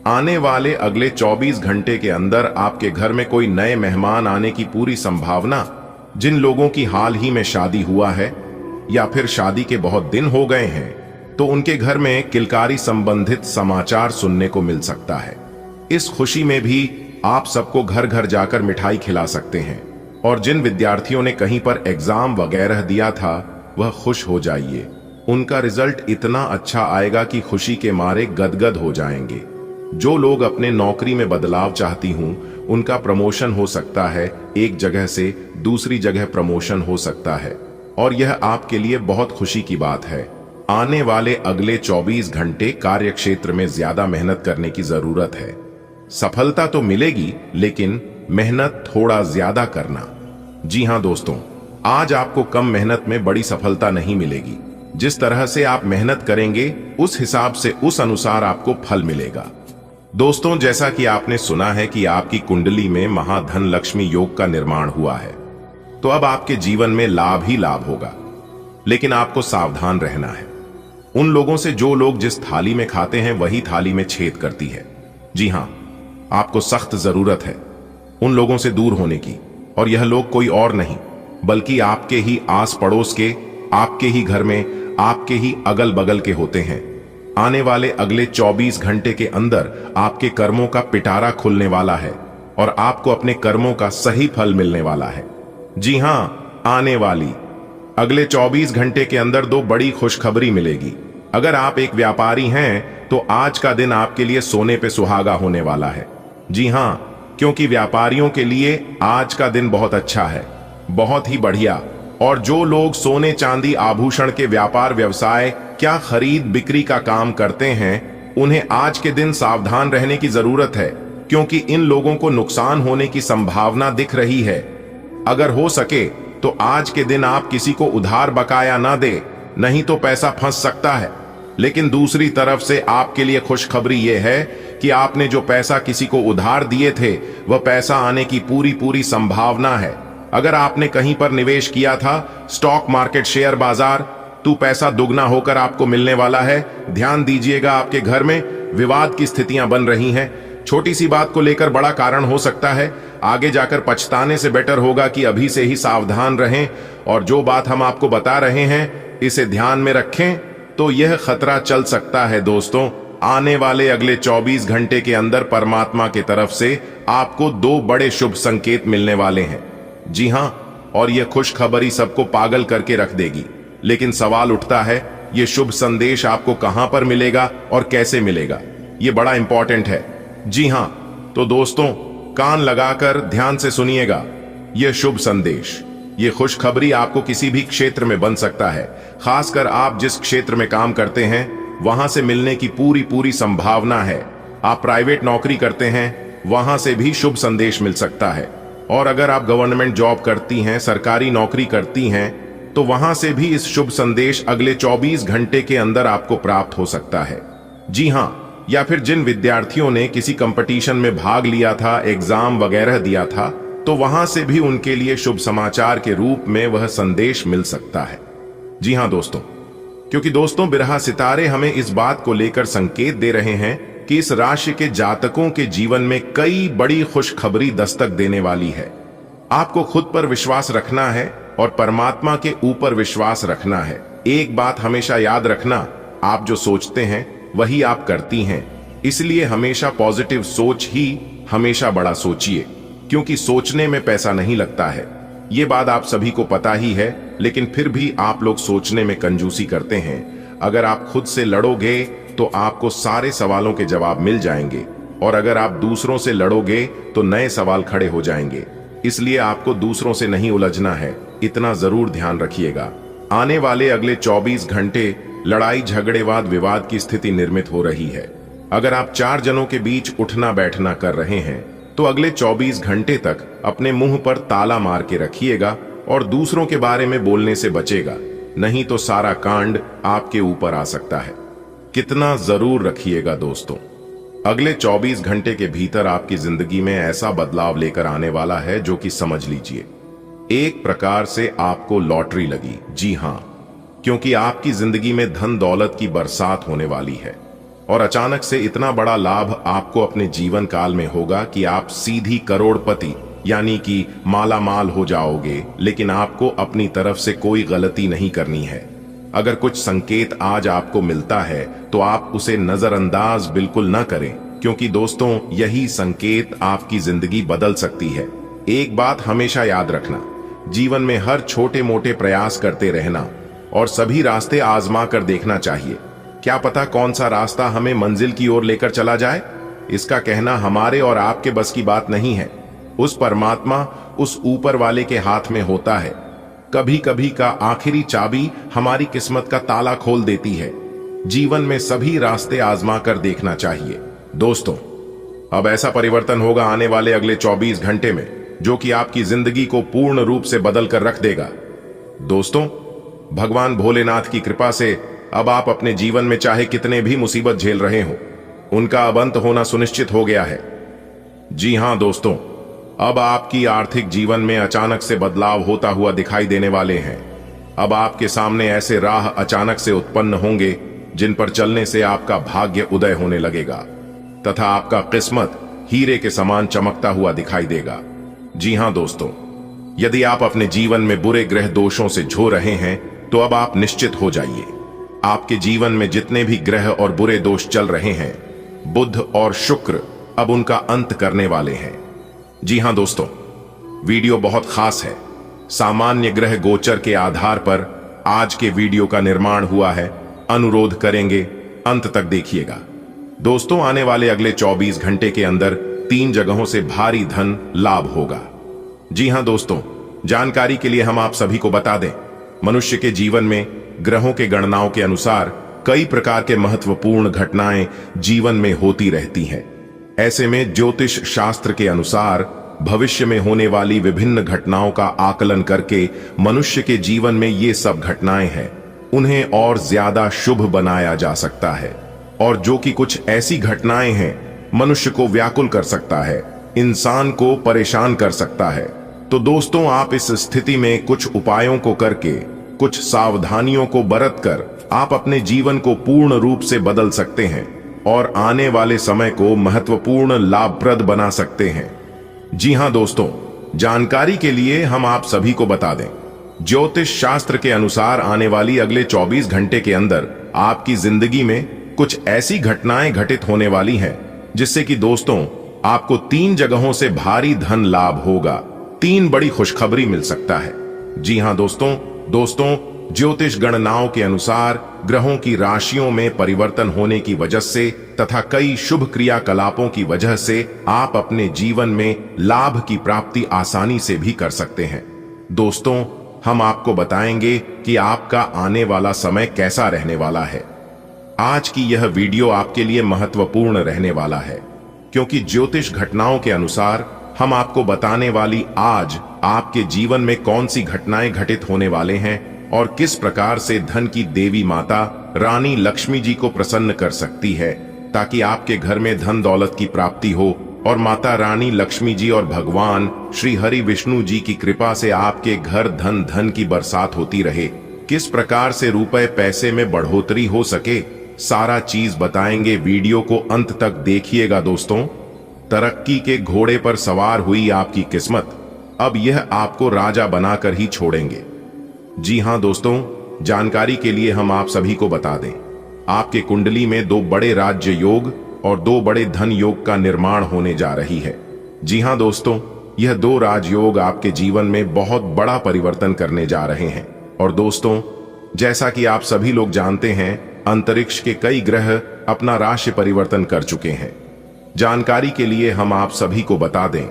S1: आने वाले अगले 24 घंटे के अंदर आपके घर में कोई नए मेहमान आने की पूरी संभावना, जिन लोगों की हाल ही में शादी हुआ है या फिर शादी के बहुत दिन हो गए हैं तो उनके घर में किलकारी संबंधित समाचार सुनने को मिल सकता है। इस खुशी में भी आप सबको घर घर जाकर मिठाई खिला सकते हैं। और जिन विद्यार्थियों ने कहीं पर एग्जाम वगैरह दिया था वह खुश हो जाइए, उनका रिजल्ट इतना अच्छा आएगा कि खुशी के मारे गदगद हो जाएंगे। जो लोग अपने नौकरी में बदलाव चाहती हूं उनका प्रमोशन हो सकता है, एक जगह से दूसरी जगह प्रमोशन हो सकता है और यह आपके लिए बहुत खुशी की बात है। आने वाले अगले 24 घंटे कार्य क्षेत्र में ज्यादा मेहनत करने की जरूरत है। सफलता तो मिलेगी लेकिन मेहनत थोड़ा ज्यादा करना। जी हां दोस्तों, आज आपको कम मेहनत में बड़ी सफलता नहीं मिलेगी। जिस तरह से आप मेहनत करेंगे उस हिसाब से उस अनुसार आपको फल मिलेगा। दोस्तों, जैसा कि आपने सुना है कि आपकी कुंडली में महाधन लक्ष्मी योग का निर्माण हुआ है, तो अब आपके जीवन में लाभ ही लाभ होगा। लेकिन आपको सावधान रहना है उन लोगों से जो लोग जिस थाली में खाते हैं वही थाली में छेद करती है। जी हां, आपको सख्त जरूरत है उन लोगों से दूर होने की, और यह लोग कोई और नहीं बल्कि आपके ही आस पड़ोस के, आपके ही घर में, आपके ही अगल बगल के होते हैं। आने वाले अगले 24 घंटे के अंदर आपके कर्मों का पिटारा खुलने वाला है और आपको अपने कर्मों का सही फल मिलने वाला है। जी हां, आने वाली अगले 24 घंटे के अंदर दो बड़ी खुशखबरी मिलेगी। अगर आप एक व्यापारी हैं तो आज का दिन आपके लिए सोने पे सुहागा होने वाला है। जी हां, क्योंकि व्यापारियों के लिए आज का दिन बहुत अच्छा है, बहुत ही बढ़िया। और जो लोग सोने चांदी आभूषण के व्यापार व्यवसाय, क्या खरीद बिक्री का काम करते हैं, उन्हें आज के दिन सावधान रहने की जरूरत है, क्योंकि इन लोगों को नुकसान होने की संभावना दिख रही है। अगर हो सके तो आज के दिन आप किसी को उधार बकाया ना दे, नहीं तो पैसा फंस सकता है। लेकिन दूसरी तरफ से आपके लिए खुशखबरी यह है कि आपने जो पैसा किसी को उधार दिए थे वह पैसा आने की पूरी संभावना है। अगर आपने कहीं पर निवेश किया था, स्टॉक मार्केट, शेयर बाजार, तो पैसा दुगना होकर आपको मिलने वाला है। ध्यान दीजिएगा, आपके घर में विवाद की स्थितियां बन रही हैं। छोटी सी बात को लेकर बड़ा कारण हो सकता है, आगे जाकर पछताने से बेटर होगा कि अभी से ही सावधान रहें। और जो बात हम आपको बता रहे हैं इसे ध्यान में रखें, तो यह खतरा चल सकता है। दोस्तों, आने वाले अगले 24 घंटे के अंदर परमात्मा की तरफ से आपको दो बड़े शुभ संकेत मिलने वाले हैं। जी हां, और यह खुशखबरी सबको पागल करके रख देगी। लेकिन सवाल उठता है, यह शुभ संदेश आपको कहां पर मिलेगा और कैसे मिलेगा? यह बड़ा इंपॉर्टेंट है। जी हां, तो दोस्तों कान लगाकर ध्यान से सुनिएगा। यह शुभ संदेश, यह खुशखबरी आपको किसी भी क्षेत्र में बन सकता है। खासकर आप जिस क्षेत्र में काम करते हैं वहां से मिलने की पूरी संभावना है। आप प्राइवेट नौकरी करते हैं, वहां से भी शुभ संदेश मिल सकता है। और अगर आप गवर्नमेंट जॉब करती हैं, सरकारी नौकरी करती हैं, तो वहां से भी इस शुभ संदेश अगले 24 घंटे के अंदर आपको प्राप्त हो सकता है। जी हां, या फिर जिन विद्यार्थियों ने किसी कंपटीशन में भाग लिया था, एग्जाम वगैरह दिया था, तो वहां से भी उनके लिए शुभ समाचार के रूप में वह संदेश मिल सकता है। जी हां दोस्तों, क्योंकि दोस्तों बिरहा सितारे हमें इस बात को लेकर संकेत दे रहे हैं कि इस राशि के जातकों के जीवन में कई बड़ी खुशखबरी दस्तक देने वाली है। आपको खुद पर विश्वास रखना है और परमात्मा के ऊपर विश्वास रखना है। एक बात हमेशा याद रखना, आप जो सोचते हैं वही आप करती हैं। इसलिए हमेशा पॉजिटिव सोच ही हमेशा बड़ा सोचिए, क्योंकि सोचने में पैसा नहीं लगता है। ये बात आप सभी को पता ही है, लेकिन फिर भी आप लोग सोचने में कंजूसी करते हैं। अगर आप खुद से लड़ोगे तो आपको सारे सवालों के जवाब मिल जाएंगे, और अगर आप दूसरों से लड़ोगे तो नए सवाल खड़े हो जाएंगे। इसलिए आपको दूसरों से नहीं उलझना है, इतना जरूर ध्यान रखिएगा। आने वाले अगले 24 घंटे लड़ाई, झगड़े, वाद विवाद की स्थिति निर्मित हो रही है। अगर आप 4 जनों के बीच उठना बैठना कर रहे हैं तो अगले 24 घंटे तक अपने मुंह पर ताला मार के रखिएगा और दूसरों के बारे में बोलने से बचेगा, नहीं तो सारा कांड आपके ऊपर आ सकता है। कितना जरूर रखिएगा दोस्तों। अगले 24 घंटे के भीतर आपकी जिंदगी में ऐसा बदलाव लेकर आने वाला है जो कि समझ लीजिए एक प्रकार से आपको लॉटरी लगी। जी हां, क्योंकि आपकी जिंदगी में धन दौलत की बरसात होने वाली है और अचानक से इतना बड़ा लाभ आपको अपने जीवन काल में होगा कि आप सीधी करोड़पति यानी कि माला माल हो जाओगे। लेकिन आपको अपनी तरफ से कोई गलती नहीं करनी है। अगर कुछ संकेत आज आपको मिलता है तो आप उसे नजरअंदाज बिल्कुल न करें, क्योंकि दोस्तों यही संकेत आपकी जिंदगी बदल सकती है। एक बात हमेशा याद रखना, जीवन में हर छोटे मोटे प्रयास करते रहना और सभी रास्ते आजमा कर देखना चाहिए। क्या पता कौन सा रास्ता हमें मंजिल की ओर लेकर चला जाए। इसका कहना हमारे और आपके बस की बात नहीं है। उस परमात्मा, उस ऊपर वाले के हाथ में होता है। कभी कभी का आखिरी चाबी हमारी किस्मत का ताला खोल देती है। जीवन में सभी रास्ते आजमा कर देखना चाहिए। दोस्तों, अब ऐसा परिवर्तन होगा आने वाले अगले 24 घंटे में जो कि आपकी जिंदगी को पूर्ण रूप से बदल कर रख देगा। दोस्तों, भगवान भोलेनाथ की कृपा से अब आप अपने जीवन में चाहे कितने भी मुसीबत झेल रहे हो, उनका अब अंत होना सुनिश्चित हो गया है। जी हां दोस्तों, अब आपकी आर्थिक जीवन में अचानक से बदलाव होता हुआ दिखाई देने वाले हैं। अब आपके सामने ऐसे राह अचानक से उत्पन्न होंगे जिन पर चलने से आपका भाग्य उदय होने लगेगा तथा आपका किस्मत हीरे के समान चमकता हुआ दिखाई देगा। जी हां दोस्तों, यदि आप अपने जीवन में बुरे ग्रह दोषों से झो रहे हैं तो अब आप निश्चित हो जाइए। आपके जीवन में जितने भी ग्रह और बुरे दोष चल रहे हैं, बुध और शुक्र अब उनका अंत करने वाले हैं। जी हां दोस्तों, वीडियो बहुत खास है। सामान्य ग्रह गोचर के आधार पर आज के वीडियो का निर्माण हुआ है। अनुरोध करेंगे अंत तक देखिएगा। दोस्तों, आने वाले अगले 24 घंटे के अंदर 3 जगहों से भारी धन लाभ होगा। जी हां दोस्तों, जानकारी के लिए हम आप सभी को बता दें, मनुष्य के जीवन में ग्रहों के गणनाओं के अनुसार कई प्रकार के महत्वपूर्ण घटनाएं जीवन में होती रहती हैं। ऐसे में ज्योतिष शास्त्र के अनुसार भविष्य में होने वाली विभिन्न घटनाओं का आकलन करके मनुष्य के जीवन में ये सब घटनाएं हैं, उन्हें और ज्यादा शुभ बनाया जा सकता है। और जो कि कुछ ऐसी घटनाएं हैं मनुष्य को व्याकुल कर सकता है, इंसान को परेशान कर सकता है। तो दोस्तों, आप इस स्थिति में कुछ उपायों को करके, कुछ सावधानियों को बरत कर आप अपने जीवन को पूर्ण रूप से बदल सकते हैं और आने वाले समय को महत्वपूर्ण लाभप्रद बना सकते हैं। जी हां दोस्तों, जानकारी के लिए हम आप सभी को बता दें, ज्योतिष शास्त्र के अनुसार आने वाली अगले 24 घंटे के अंदर आपकी जिंदगी में कुछ ऐसी घटनाएं घटित होने वाली हैं जिससे कि दोस्तों आपको 3 जगहों से भारी धन लाभ होगा। 3 बड़ी खुशखबरी मिल सकता है। जी हां दोस्तों, ज्योतिष गणनाओं के अनुसार ग्रहों की राशियों में परिवर्तन होने की वजह से तथा कई शुभ क्रियाकलापों की वजह से आप अपने जीवन में लाभ की प्राप्ति आसानी से भी कर सकते हैं। दोस्तों, हम आपको बताएंगे कि आपका आने वाला समय कैसा रहने वाला है। आज की यह वीडियो आपके लिए महत्वपूर्ण रहने वाला है क्योंकि ज्योतिष घटनाओं के अनुसार हम आपको बताने वाली आज आपके जीवन में कौन सी घटनाएं घटित होने वाले हैं और किस प्रकार से धन की देवी माता रानी लक्ष्मी जी को प्रसन्न कर सकती है ताकि आपके घर में धन दौलत की प्राप्ति हो और माता रानी लक्ष्मी जी और भगवान श्री हरि विष्णु जी की कृपा से आपके घर धन की बरसात होती रहे। किस प्रकार से रुपए पैसे में बढ़ोतरी हो सके, सारा चीज बताएंगे। वीडियो को अंत तक देखिएगा दोस्तों। तरक्की के घोड़े पर सवार हुई आपकी किस्मत अब यह आपको राजा बनाकर ही छोड़ेंगे। जी हां दोस्तों, जानकारी के लिए हम आप सभी को बता दें, आपके कुंडली में 2 बड़े राज्य योग और 2 बड़े धन योग का निर्माण होने जा रही है। जी हां दोस्तों, यह 2 राजयोग आपके जीवन में बहुत बड़ा परिवर्तन करने जा रहे हैं। और दोस्तों, जैसा कि आप सभी लोग जानते हैं, अंतरिक्ष के कई ग्रह अपना राशि परिवर्तन कर चुके हैं। जानकारी के लिए हम आप सभी को बता दें,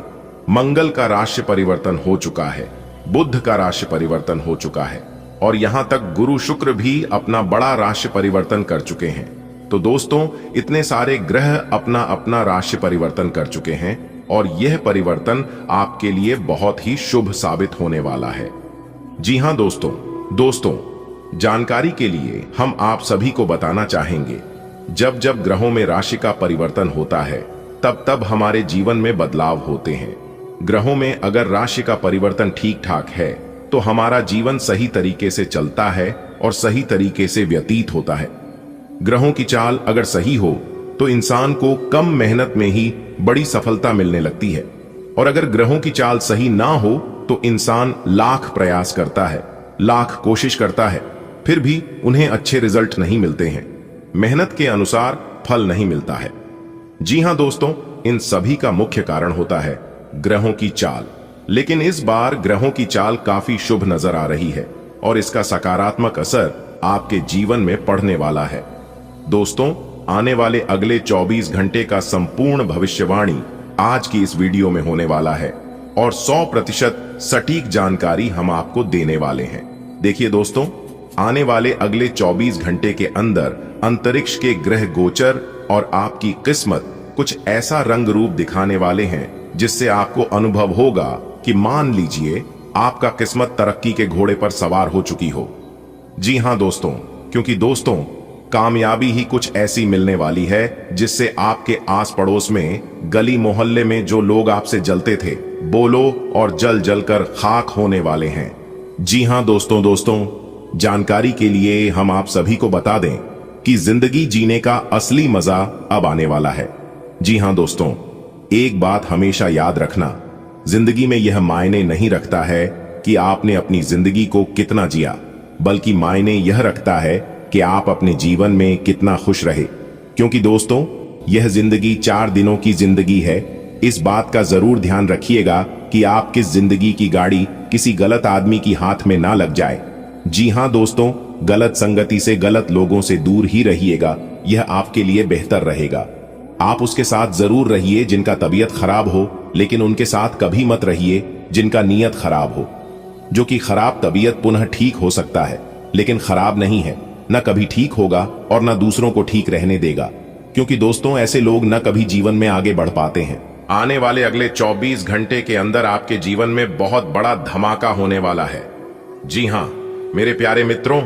S1: मंगल का राशि परिवर्तन हो चुका है, बुध का राशि परिवर्तन हो चुका है और यहां तक गुरु शुक्र भी अपना बड़ा राशि परिवर्तन कर चुके हैं। तो दोस्तों, इतने सारे ग्रह अपना अपना राशि परिवर्तन कर चुके हैं और यह परिवर्तन आपके लिए बहुत ही शुभ साबित होने वाला है। जी हां दोस्तों, जानकारी के लिए हम आप सभी को बताना चाहेंगे, जब जब ग्रहों में राशि का परिवर्तन होता है तब तब हमारे जीवन में बदलाव होते हैं। ग्रहों में अगर राशि का परिवर्तन ठीक ठाक है तो हमारा जीवन सही तरीके से चलता है और सही तरीके से व्यतीत होता है। ग्रहों की चाल अगर सही हो तो इंसान को कम मेहनत में ही बड़ी सफलता मिलने लगती है और अगर ग्रहों की चाल सही ना हो तो इंसान लाख प्रयास करता है, लाख कोशिश करता है, फिर भी उन्हें अच्छे रिजल्ट नहीं मिलते हैं, मेहनत के अनुसार फल नहीं मिलता है। जी हां दोस्तों, इन सभी का मुख्य कारण होता है ग्रहों की चाल। लेकिन इस बार ग्रहों की चाल काफी शुभ नजर आ रही है और इसका सकारात्मक असर आपके जीवन में पड़ने वाला है। दोस्तों, आने वाले अगले 24 घंटे का संपूर्ण भविष्यवाणी आज की इस वीडियो में होने वाला है और 100% सटीक जानकारी हम आपको देने वाले हैं। देखिए दोस्तों, आने वाले अगले 24 घंटे के अंदर अंतरिक्ष के ग्रह गोचर और आपकी किस्मत कुछ ऐसा रंग रूप दिखाने वाले हैं जिससे आपको अनुभव होगा कि मान लीजिए आपका किस्मत तरक्की के घोड़े पर सवार हो चुकी हो। जी हां दोस्तों, क्योंकि दोस्तों कामयाबी ही कुछ ऐसी मिलने वाली है जिससे आपके आस पड़ोस में, गली मोहल्ले में जो लोग आपसे जलते थे, बोलो और जल जलकर खाक होने वाले हैं। जी हां दोस्तों, जानकारी के लिए हम आप सभी को बता दें कि जिंदगी जीने का असली मजा अब आने वाला है। जी हां दोस्तों, एक बात हमेशा याद रखना, जिंदगी में यह मायने नहीं रखता है कि आपने अपनी जिंदगी को कितना जिया, बल्कि मायने यह रखता है कि आप अपने जीवन में कितना खुश रहे। क्योंकि दोस्तों, यह जिंदगी 4 दिनों की जिंदगी है। इस बात का जरूर ध्यान रखिएगा कि आप किस जिंदगी की गाड़ी किसी गलत आदमी की हाथ में ना लग जाए। जी हां दोस्तों, गलत संगति से, गलत लोगों से दूर ही रहिएगा, यह आपके लिए बेहतर रहेगा। आप उसके साथ जरूर रहिए जिनका तबीयत खराब हो, लेकिन उनके साथ कभी मत रहिए जिनका नीयत खराब हो। जो कि खराब तबीयत पुनः ठीक हो सकता है, लेकिन खराब नहीं है, न कभी ठीक होगा और न दूसरों को ठीक रहने देगा। क्योंकि दोस्तों, ऐसे लोग न कभी जीवन में आगे बढ़ पाते हैं। आने वाले अगले 24 घंटे के अंदर आपके जीवन में बहुत बड़ा धमाका होने वाला है। जी हां मेरे प्यारे मित्रों,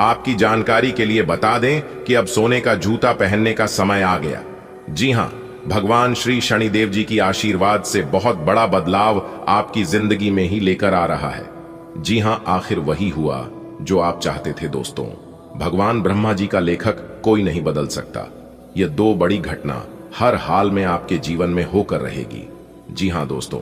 S1: आपकी जानकारी के लिए बता दें कि अब सोने का जूता पहनने का समय आ गया। जी हां, भगवान श्री शनिदेव जी की आशीर्वाद से बहुत बड़ा बदलाव आपकी जिंदगी में ही लेकर आ रहा है। जी हां, आखिर वही हुआ जो आप चाहते थे दोस्तों। भगवान ब्रह्मा जी का लेखक कोई नहीं बदल सकता। यह 2 बड़ी घटना हर हाल में आपके जीवन में होकर रहेगी। जी हां दोस्तों,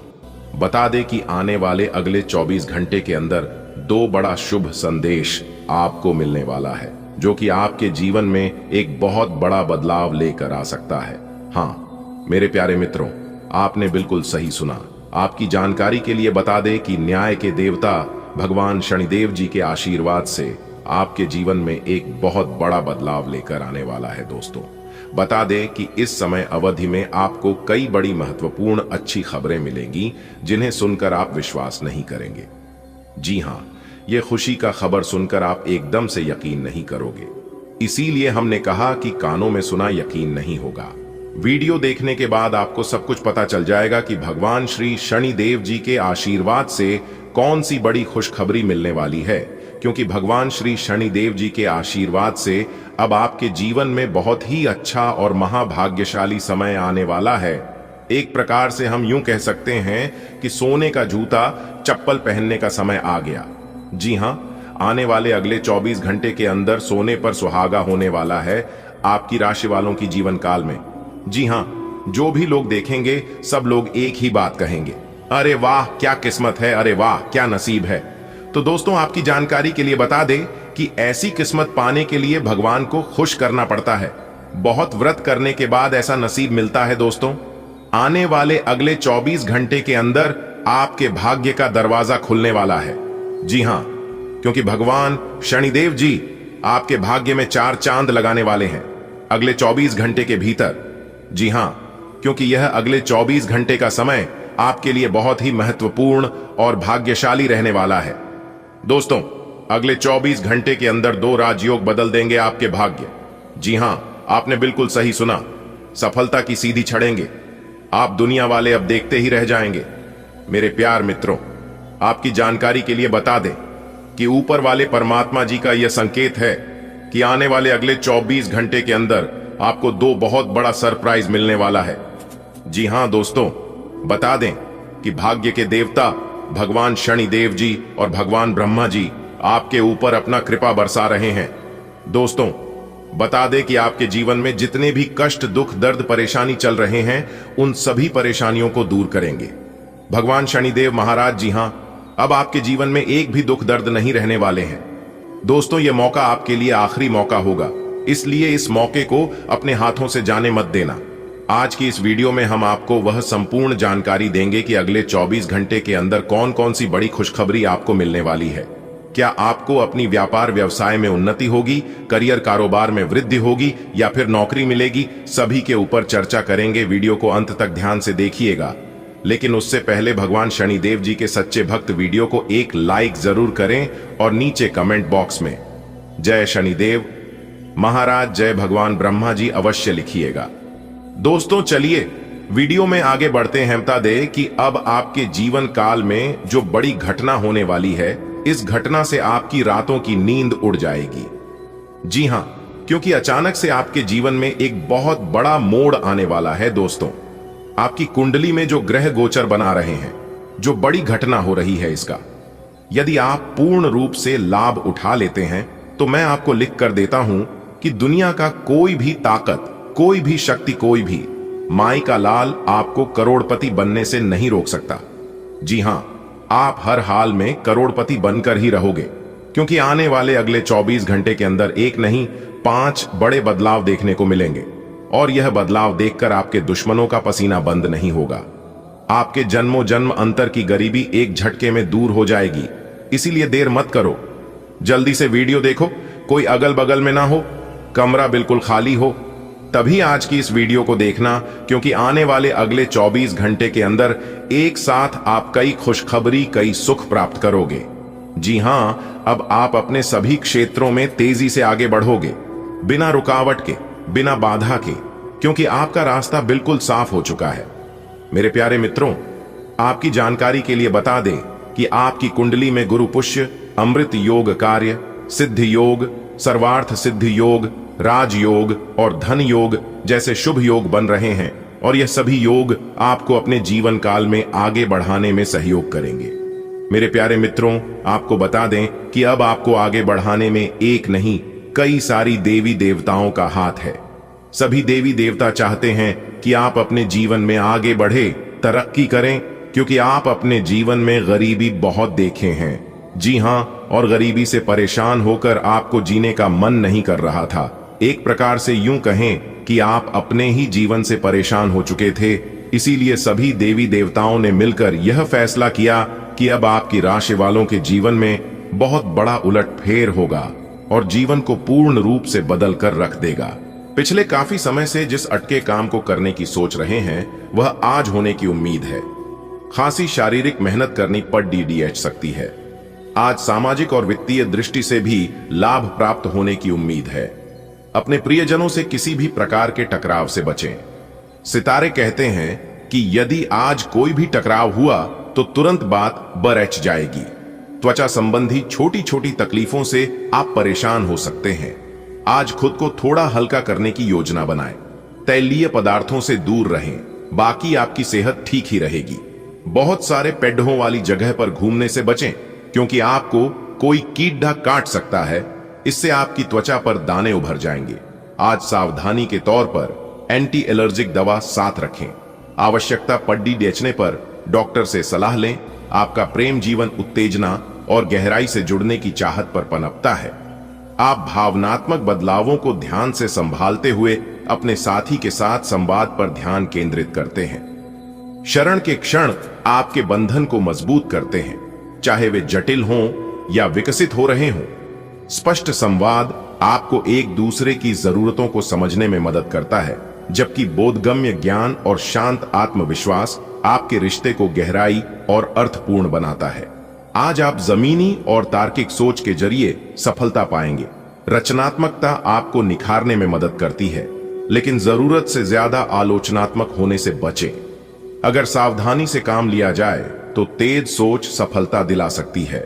S1: बता दें कि आने वाले अगले 24 घंटे के अंदर 2 बड़ा शुभ संदेश आपको मिलने वाला है, जो कि आपके जीवन में एक बहुत बड़ा बदलाव लेकर आ सकता है। हाँ मेरे प्यारे मित्रों, आपने बिल्कुल सही सुना। आपकी जानकारी के लिए बता दें कि न्याय के देवता भगवान शनिदेव जी के आशीर्वाद से आपके जीवन में एक बहुत बड़ा बदलाव लेकर आने वाला है। दोस्तों, बता दें कि इस समय अवधि में आपको कई बड़ी महत्वपूर्ण अच्छी खबरें मिलेंगी जिन्हें सुनकर आप विश्वास नहीं करेंगे। जी हां, यह खुशी का खबर सुनकर आप एकदम से यकीन नहीं करोगे। इसीलिए हमने कहा कि कानों में सुना यकीन नहीं होगा। वीडियो देखने के बाद आपको सब कुछ पता चल जाएगा कि भगवान श्री शनिदेव जी के आशीर्वाद से कौन सी बड़ी खुशखबरी मिलने वाली है। क्योंकि भगवान श्री शनिदेव जी के आशीर्वाद से अब आपके जीवन में बहुत ही अच्छा और महाभाग्यशाली समय आने वाला है। एक प्रकार से हम यूं कह सकते हैं कि सोने का जूता चप्पल पहनने का समय आ गया। जी हां, आने वाले अगले 24 घंटे के अंदर सोने पर सुहागा होने वाला है आपकी राशि वालों की जीवन काल में। जी हां, जो भी लोग देखेंगे सब लोग एक ही बात कहेंगे, अरे वाह क्या किस्मत है, अरे वाह क्या नसीब है। तो दोस्तों, आपकी जानकारी के लिए बता दें कि ऐसी किस्मत पाने के लिए भगवान को खुश करना पड़ता है। बहुत व्रत करने के बाद ऐसा नसीब मिलता है। दोस्तों, आने वाले अगले 24 घंटे के अंदर आपके भाग्य का दरवाजा खुलने वाला है। जी हां, क्योंकि भगवान शनिदेव जी आपके भाग्य में 4 चांद लगाने वाले हैं अगले 24 घंटे के भीतर। जी हां, क्योंकि यह अगले 24 घंटे का समय आपके लिए बहुत ही महत्वपूर्ण और भाग्यशाली रहने वाला है। दोस्तों, अगले 24 घंटे के अंदर 2 राजयोग बदल देंगे आपके भाग्य। जी हां, आपने बिल्कुल सही सुना, सफलता की सीधी चढ़ेंगे। आप दुनिया वाले अब देखते ही रह जाएंगे। मेरे प्यार मित्रों, आपकी जानकारी के लिए बता दें कि ऊपर वाले परमात्मा जी का यह संकेत है कि आने वाले अगले 24 घंटे के अंदर आपको 2 बहुत बड़ा सरप्राइज मिलने वाला है। जी हां दोस्तों, बता दें कि भाग्य के देवता भगवान शनिदेव जी और भगवान ब्रह्मा जी आपके ऊपर अपना कृपा बरसा रहे हैं। दोस्तों, बता दें कि आपके जीवन में जितने भी कष्ट, दुख, दर्द, परेशानी चल रहे हैं, उन सभी परेशानियों को दूर करेंगे भगवान शनिदेव महाराज। जी हां, अब आपके जीवन में एक भी दुख दर्द नहीं रहने वाले हैं। दोस्तों, यह मौका आपके लिए आखिरी मौका होगा, इसलिए इस मौके को अपने हाथों से जाने मत देना। आज की इस वीडियो में हम आपको वह संपूर्ण जानकारी देंगे कि अगले 24 घंटे के अंदर कौन कौन सी बड़ी खुशखबरी आपको मिलने वाली है। क्या आपको अपनी व्यापार व्यवसाय में उन्नति होगी, करियर कारोबार में वृद्धि होगी या फिर नौकरी मिलेगी, सभी के ऊपर चर्चा करेंगे। वीडियो को अंत तक ध्यान से देखिएगा, लेकिन उससे पहले भगवान शनिदेव जी के सच्चे भक्त वीडियो को एक लाइक जरूर करें और नीचे कमेंट बॉक्स में जय शनिदेव महाराज, जय भगवान ब्रह्मा जी अवश्य लिखिएगा। दोस्तों चलिए वीडियो में आगे बढ़ते हैं। बता दें कि अब आपके जीवन काल में जो बड़ी घटना होने वाली है, इस घटना से आपकी रातों की नींद उड़ जाएगी। जी हां, क्योंकि अचानक से आपके जीवन में एक बहुत बड़ा मोड़ आने वाला है। दोस्तों, आपकी कुंडली में जो ग्रह गोचर बना रहे हैं, जो बड़ी घटना हो रही है, इसका यदि आप पूर्ण रूप से लाभ उठा लेते हैं तो मैं आपको लिख कर देता हूं कि दुनिया का कोई भी ताकत, कोई भी शक्ति, कोई भी माई का लाल आपको करोड़पति बनने से नहीं रोक सकता। जी हां, आप हर हाल में करोड़पति बनकर ही रहोगे, क्योंकि आने वाले अगले 24 घंटे के अंदर एक नहीं 5 बड़े बदलाव देखने को मिलेंगे। और यह बदलाव देखकर आपके दुश्मनों का पसीना बंद नहीं होगा। आपके जन्मों जन्म अंतर की गरीबी एक झटके में दूर हो जाएगी। इसीलिए देर मत करो, जल्दी से वीडियो देखो। कोई अगल बगल में ना हो, कमरा बिल्कुल खाली हो, तभी आज की इस वीडियो को देखना, क्योंकि आने वाले अगले 24 घंटे के अंदर एक साथ आप कई खुशखबरी, कई सुख प्राप्त करोगे। जी हां, अब आप अपने सभी क्षेत्रों में तेजी से आगे बढ़ोगे, बिना रुकावट के, बिना बाधा के, क्योंकि आपका रास्ता बिल्कुल साफ हो चुका है। मेरे प्यारे मित्रों, आपकी जानकारी के लिए बता दें कि आपकी कुंडली में गुरु पुष्य, अमृत योग कार्य, सिद्ध योग, सर्वार्थ सिद्ध योग, राजयोग और धन योग जैसे शुभ योग बन रहे हैं, और यह सभी योग आपको अपने जीवन काल में आगे बढ़ाने में सहयोग करेंगे। मेरे प्यारे मित्रों, आपको बता दें कि अब आपको आगे बढ़ाने में एक नहीं कई सारी देवी देवताओं का हाथ है। सभी देवी देवता चाहते हैं कि आप अपने जीवन में आगे बढ़े, तरक्की करें, क्योंकि आप अपने जीवन में गरीबी बहुत देखे हैं। जी हां, और गरीबी से परेशान होकर आपको जीने का मन नहीं कर रहा था। एक प्रकार से यूं कहें कि आप अपने ही जीवन से परेशान हो चुके थे। इसीलिए सभी देवी देवताओं ने मिलकर यह फैसला किया कि अब आपकी राशि वालों के जीवन में बहुत बड़ा उलटफेर होगा और जीवन को पूर्ण रूप से बदल कर रख देगा। पिछले काफी समय से जिस अटके काम को करने की सोच रहे हैं, वह आज होने की उम्मीद है। खासी शारीरिक मेहनत करनी पड़ DDH सकती है। आज सामाजिक और वित्तीय दृष्टि से भी लाभ प्राप्त होने की उम्मीद है। अपने प्रियजनों से किसी भी प्रकार के टकराव से बचें। सितारे कहते हैं कि यदि आज कोई भी टकराव हुआ तो तुरंत बात बरच जाएगी। त्वचा संबंधी छोटी छोटी तकलीफों से आप परेशान हो सकते हैं। आज खुद को थोड़ा हल्का करने की योजना बनाएं। तैलीय पदार्थों से दूर रहें, बाकी आपकी सेहत ठीक ही रहेगी। बहुत सारे पेड्ढों वाली जगह पर घूमने से बचें, क्योंकि आपको कोई कीड़ा काट सकता है। इससे आपकी त्वचा पर दाने उभर जाएंगे। आज सावधानी के तौर पर एंटी एलर्जिक दवा साथ रखें। आवश्यकता पड़ने पर डॉक्टर से सलाह लें। आपका प्रेम जीवन उत्तेजना और गहराई से जुड़ने की चाहत पर पनपता है। आप भावनात्मक बदलावों को ध्यान से संभालते हुए अपने साथी के साथ संवाद पर ध्यान केंद्रित करते हैं। शरण के क्षण आपके बंधन को मजबूत करते हैं, चाहे वे जटिल हों या विकसित हो रहे हों। स्पष्ट संवाद आपको एक दूसरे की जरूरतों को समझने में मदद करता है, जबकि बोधगम्य ज्ञान और शांत आत्मविश्वास आपके रिश्ते को गहराई और अर्थपूर्ण बनाता है। आज आप जमीनी और तार्किक सोच के जरिए सफलता पाएंगे। रचनात्मकता आपको निखारने में मदद करती है, लेकिन जरूरत से ज्यादा आलोचनात्मक होने से बचें। अगर सावधानी से काम लिया जाए तो तेज सोच सफलता दिला सकती है।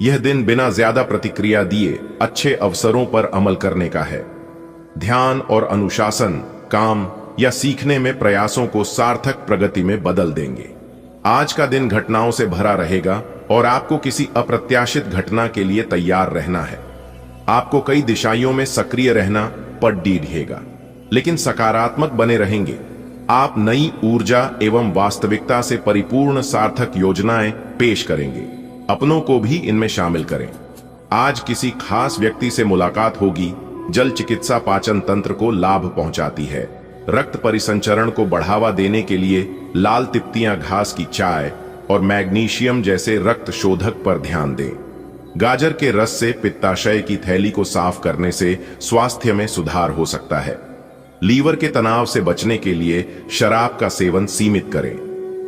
S1: यह दिन बिना ज्यादा प्रतिक्रिया दिए अच्छे अवसरों पर अमल करने का है। ध्यान और अनुशासन काम या सीखने में प्रयासों को सार्थक प्रगति में बदल देंगे। आज का दिन घटनाओं से भरा रहेगा और आपको किसी अप्रत्याशित घटना के लिए तैयार रहना है। आपको कई दिशाओं में सक्रिय रहना पड़ेगा, लेकिन सकारात्मक बने रहेंगे। आप नई ऊर्जा एवं वास्तविकता से परिपूर्ण सार्थक योजनाएं पेश करेंगे। अपनों को भी इनमें शामिल करें। आज किसी खास व्यक्ति से मुलाकात होगी। जल चिकित्सा पाचन तंत्र को लाभ पहुंचाती है। रक्त परिसंचरण को बढ़ावा देने के लिए लाल तिप्तियां घास की चाय और मैग्नीशियम जैसे रक्त शोधक पर ध्यान दें। गाजर के रस से पित्ताशय की थैली को साफ करने से स्वास्थ्य में सुधार हो सकता है। लीवर के तनाव से बचने के लिए शराब का सेवन सीमित करें।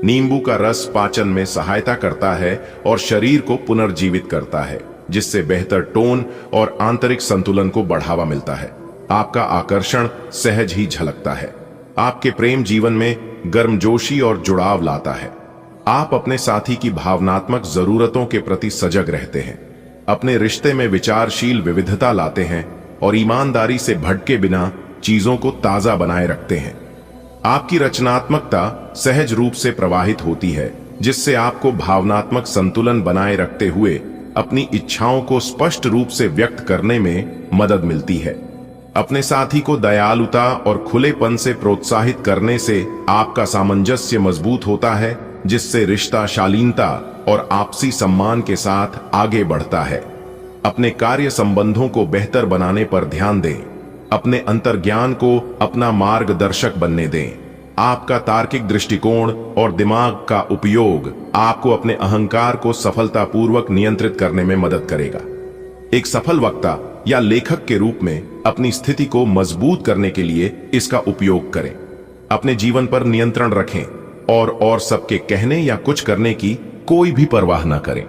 S1: नींबू का रस पाचन में सहायता करता है और शरीर को पुनर्जीवित करता है, जिससे बेहतर टोन और आंतरिक संतुलन को बढ़ावा मिलता है। आपका आकर्षण सहज ही झलकता है। आपके प्रेम जीवन में गर्मजोशी और जुड़ाव लाता है। आप अपने साथी की भावनात्मक जरूरतों के प्रति सजग रहते हैं, अपने रिश्ते में विचारशील विविधता लाते हैं और ईमानदारी से भटके बिना चीजों को ताजा बनाए रखते हैं। आपकी रचनात्मकता सहज रूप से प्रवाहित होती है, जिससे आपको भावनात्मक संतुलन बनाए रखते हुए अपनी इच्छाओं को स्पष्ट रूप से व्यक्त करने में मदद मिलती है। अपने साथी को दयालुता और खुलेपन से प्रोत्साहित करने से आपका सामंजस्य मजबूत होता है, जिससे रिश्ता शालीनता और आपसी सम्मान के साथ आगे बढ़ता है। अपने कार्य संबंधों को बेहतर बनाने पर ध्यान दें। अपने अंतर्ज्ञान को अपना मार्गदर्शक बनने दें। आपका तार्किक दृष्टिकोण और दिमाग का उपयोग आपको अपने अहंकार को सफलतापूर्वक नियंत्रित करने में मदद करेगा। एक सफल वक्ता या लेखक के रूप में अपनी स्थिति को मजबूत करने के लिए इसका उपयोग करें। अपने जीवन पर नियंत्रण रखें और सबके कहने या कुछ करने की कोई भी परवाह न करें।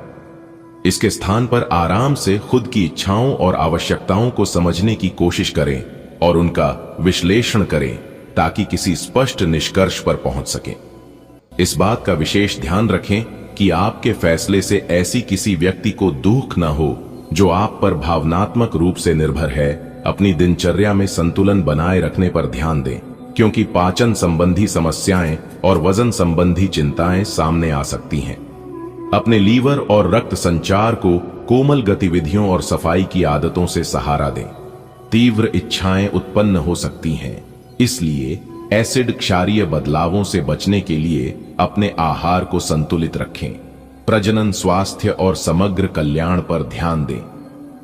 S1: इसके स्थान पर आराम से खुद की इच्छाओं और आवश्यकताओं को समझने की कोशिश करें और उनका विश्लेषण करें, ताकि किसी स्पष्ट निष्कर्ष पर पहुंच सकें। इस बात का विशेष ध्यान रखें कि आपके फैसले से ऐसी किसी व्यक्ति को दुख न हो जो आप पर भावनात्मक रूप से निर्भर है। अपनी दिनचर्या में संतुलन बनाए रखने पर ध्यान दें, क्योंकि पाचन संबंधी समस्याएं और वजन संबंधी चिंताएं सामने आ सकती हैं। अपने लीवर और रक्त संचार को कोमल गतिविधियों और सफाई की आदतों से सहारा दें। तीव्र इच्छाएं उत्पन्न हो सकती हैं, इसलिए एसिड क्षारीय बदलावों से बचने के लिए अपने आहार को संतुलित रखें। प्रजनन, स्वास्थ्य और समग्र कल्याण पर ध्यान दें।